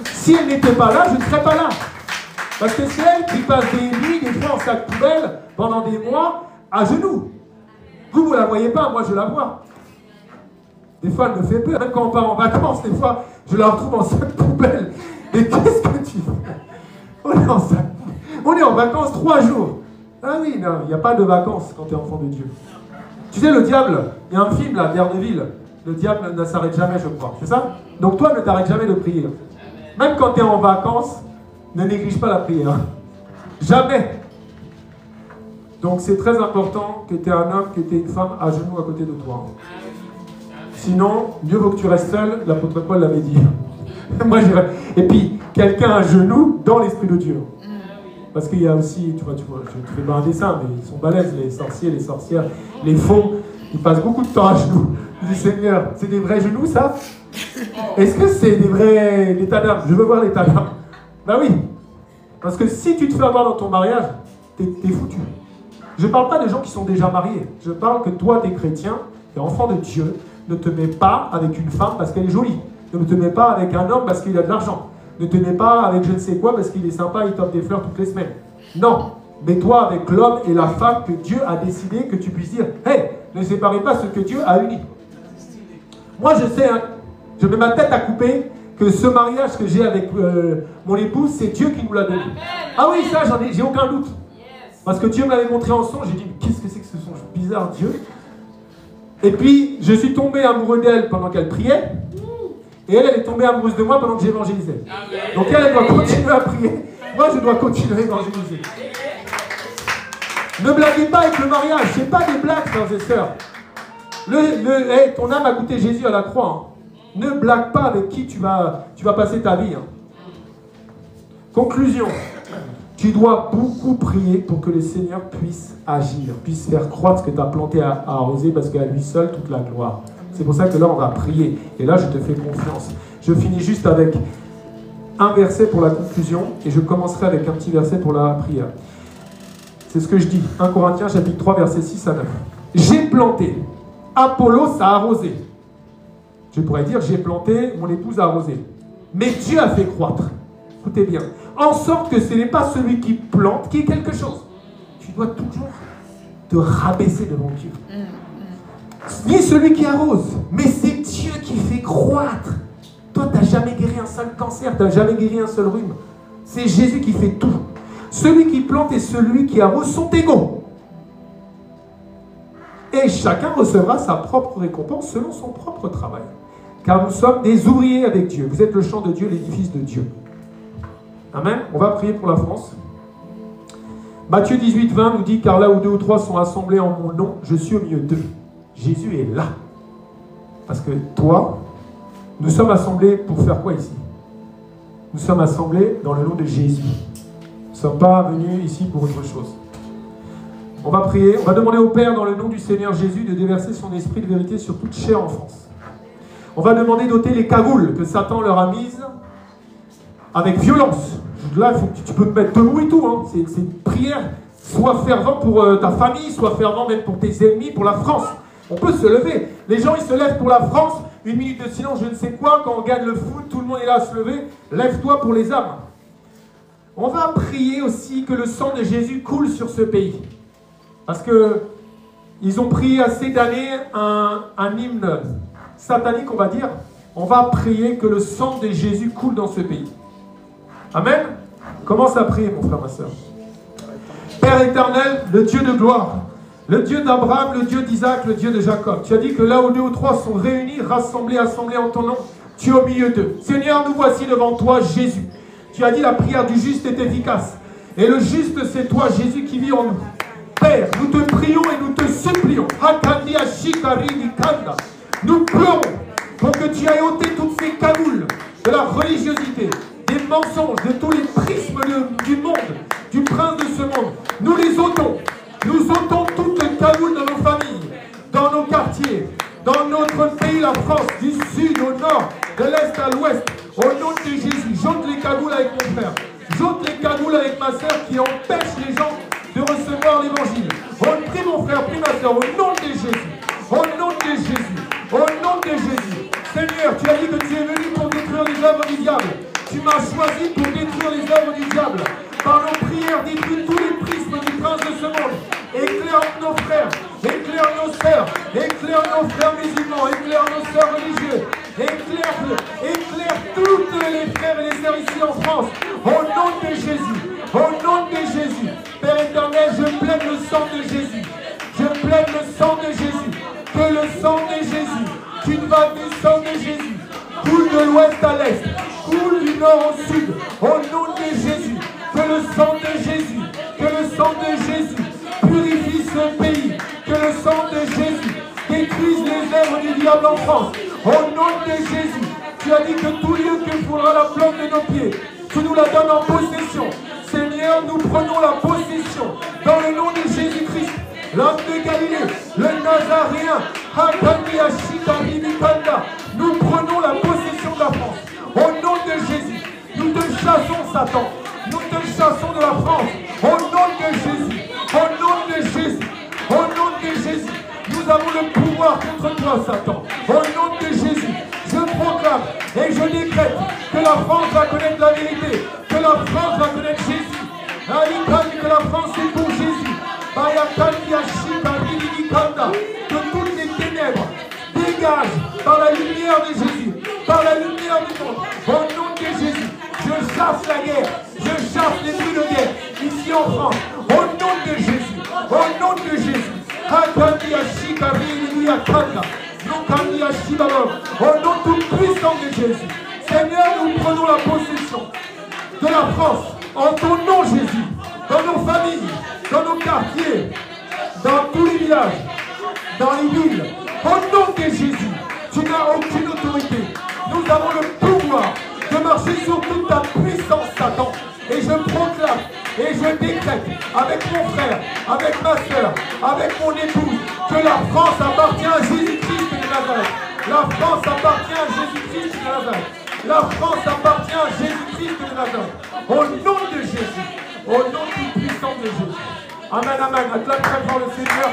Si elle n'était pas là, je ne serais pas là. Parce que c'est elle qui passe des nuits, des fois en sac poubelle, pendant des mois, à genoux. Vous ne la voyez pas, moi je la vois. Des fois, elle me fait peur. Même quand on part en vacances, des fois, je la retrouve en sac poubelle. Mais qu'est-ce que tu fais? On est en vacances 3 jours. Ah oui, non, il n'y a pas de vacances quand tu es enfant de Dieu. Tu sais, le diable, il y a un film là, Daredevil. Le diable ne s'arrête jamais, je crois. C'est ça? Donc toi, ne t'arrête jamais de prier. Même quand tu es en vacances, ne néglige pas la prière. Jamais. Donc c'est très important que tu aies un homme, que tu aies une femme à genoux à côté de toi. Sinon, mieux vaut que tu restes seul, l'apôtre Paul l'avait dit. Moi, et puis, quelqu'un à genoux dans l'Esprit de Dieu. Parce qu'il y a aussi, tu vois, je te fais pas un dessin, mais ils sont balèzes, les sorciers, les sorcières, les faux, ils passent beaucoup de temps à genoux. Je dis, Seigneur, c'est des vrais genoux, ça? Est-ce que c'est des vrais états d'âme? Je veux voir l'état d'âme. Ben oui. Parce que si tu te fais avoir dans ton mariage, t'es foutu. Je ne parle pas des gens qui sont déjà mariés. Je parle que toi, t'es chrétien, t'es enfant de Dieu. Ne te mets pas avec une femme parce qu'elle est jolie. Ne te mets pas avec un homme parce qu'il a de l'argent. Ne te mets pas avec je ne sais quoi parce qu'il est sympa, il t'offre des fleurs toutes les semaines. Non. Mets-toi avec l'homme et la femme que Dieu a décidé que tu puisses dire « Hey, ne séparez pas ce que Dieu a uni. » Moi, je sais, hein, je mets ma tête à couper que ce mariage que j'ai avec mon épouse, c'est Dieu qui nous l'a donné. Ah oui, ça, j'ai aucun doute. Parce que Dieu me l'avait montré en songe, j'ai dit « Qu'est-ce que c'est que ce songe bizarre, Dieu ?» Et puis, je suis tombé amoureux d'elle pendant qu'elle priait. Et elle est tombée amoureuse de moi pendant que j'évangélisais. Donc elle doit continuer à prier. Moi, je dois continuer à évangéliser. Ne blaguez pas avec le mariage. Ce n'est pas des blagues, frères et sœurs. Hey, ton âme a goûté Jésus à la croix. Hein. Ne blague pas avec qui tu vas passer ta vie. Hein. Conclusion. Tu dois beaucoup prier pour que le Seigneur puisse agir, puisse faire croître ce que tu as planté à arroser, parce qu'à lui seul, toute la gloire. C'est pour ça que là, on va prier. Et là, je te fais confiance. Je finis juste avec un verset pour la conclusion, et je commencerai avec un petit verset pour la prière. C'est ce que je dis. 1 Corinthiens, chapitre 3, versets 6 à 9. J'ai planté, Apollos a arrosé. Je pourrais dire, j'ai planté, mon épouse a arrosé. Mais Dieu a fait croître. Écoutez bien. En sorte que ce n'est pas celui qui plante qui est quelque chose. Tu dois toujours te rabaisser devant Dieu. Ni celui qui arrose, mais c'est Dieu qui fait croître. Toi, tu n'as jamais guéri un seul cancer, tu n'as jamais guéri un seul rhume. C'est Jésus qui fait tout. Celui qui plante et celui qui arrose sont égaux. Et chacun recevra sa propre récompense selon son propre travail. Car nous sommes des ouvriers avec Dieu. Vous êtes le champ de Dieu, l'édifice de Dieu. Amen. On va prier pour la France. Matthieu 18, 20 nous dit, car là où 2 ou 3 sont assemblés en mon nom, je suis au milieu d'eux. Jésus est là. Parce que toi, nous sommes assemblés pour faire quoi ici? Nous sommes assemblés dans le nom de Jésus. Nous ne sommes pas venus ici pour autre chose. On va prier, on va demander au Père dans le nom du Seigneur Jésus de déverser son esprit de vérité sur toute chair en France. On va demander d'ôter les cagoules que Satan leur a mises avec violence. Là, tu peux te mettre debout et tout. Hein. C'est une prière. Sois fervent pour ta famille, sois fervent même pour tes ennemis, pour la France. On peut se lever. Les gens, ils se lèvent pour la France. Une minute de silence, je ne sais quoi. Quand on gagne le foot, tout le monde est là à se lever. Lève-toi pour les âmes. On va prier aussi que le sang de Jésus coule sur ce pays. Parce que ils ont prié assez d'années un hymne satanique, on va dire. On va prier que le sang de Jésus coule dans ce pays. Amen. Commence à prier, mon frère, ma soeur. Père éternel, le Dieu de gloire, le Dieu d'Abraham, le Dieu d'Isaac, le Dieu de Jacob. Tu as dit que là où 2 ou 3 sont réunis, rassemblés, assemblés en ton nom, tu es au milieu d'eux. Seigneur, nous voici devant toi, Jésus. Tu as dit la prière du juste est efficace. Et le juste, c'est toi, Jésus, qui vis en nous. Père, nous te prions et nous te supplions. Nous pleurons pour que tu aies ôté toutes ces cagoules de la religiosité, des mensonges, de tous les prismes du monde, du prince de ce monde. Nous les ôtons. Nous ôtons toutes les cagoules dans nos familles, dans nos quartiers, dans notre pays, la France, du sud au nord, de l'est à l'ouest. Au nom de Jésus, j'ôte les cagoules avec mon frère. J'ôte les cagoules avec ma soeur qui empêchent les gens de recevoir l'évangile. On prie mon frère, prie ma soeur, au nom de Jésus. Au nom de Jésus. Au nom de Jésus. Seigneur, tu as dit que tu es venu pour détruire les œuvres du diable. Tu m'as choisi pour détruire les œuvres du diable. Par nos prières, détruis tous les prismes du prince de ce monde. Éclaire nos frères, éclaire nos sœurs, éclaire nos frères musulmans, éclaire nos sœurs religieuses. Éclaire tous les frères et les sœurs ici en France. Au nom de Jésus. Au nom de Jésus. Père éternel, je plaide le sang de Jésus. Je plaide le sang de Jésus. Que le sang de Jésus, qu'une vague du sang de Jésus, coule de l'ouest à l'est, coule du nord au sud. Au nom de Jésus. Que le sang de Jésus, que le sang de Jésus purifie ce pays. Que le sang de Jésus détruise les œuvres du diable en France. Au nom de Jésus, tu as dit que tout lieu que foulera la plante de nos pieds, tu nous la donnes en possession. Seigneur, nous prenons la possession dans le nom de Jésus-Christ, l'homme de Galilée, le Nazaréen. Nous prenons la possession de la France. Au nom de Jésus, nous te chassons, Satan. Nous te chassons de la France. Au nom de Jésus. Au nom de Jésus. Au nom de Jésus. Nous avons le pouvoir contre toi, Satan. Au nom de Jésus, je proclame et je décrète que la France va connaître la vérité, que la France va connaître Jésus. Que la France est pour Jésus. Que toutes les ténèbres dégagent par la lumière de Jésus, par la lumière du monde. Au nom de Jésus, je chasse la guerre, je chasse les bruits de guerre ici en France. Au nom de Jésus, au nom de Jésus. Au nom tout puissant de Jésus, Seigneur, nous prenons la possession de la France en ton nom, Jésus, dans nos familles, dans nos quartiers, dans tous les villages, dans les villes. Au nom de Jésus, tu n'as aucune autorité. Nous avons le pouvoir de marcher sur toute ta puissance, Satan. Et je proclame et je décrète avec mon frère, avec ma soeur, avec mon épouse, que la France appartient à Jésus-Christ de Nazareth. La France appartient à Jésus-Christ de Nazareth. La France appartient à Jésus-Christ de Nazareth. Au nom de Jésus. Au nom tout puissant de Jésus. Amen, amen. Acclame très fort le Seigneur.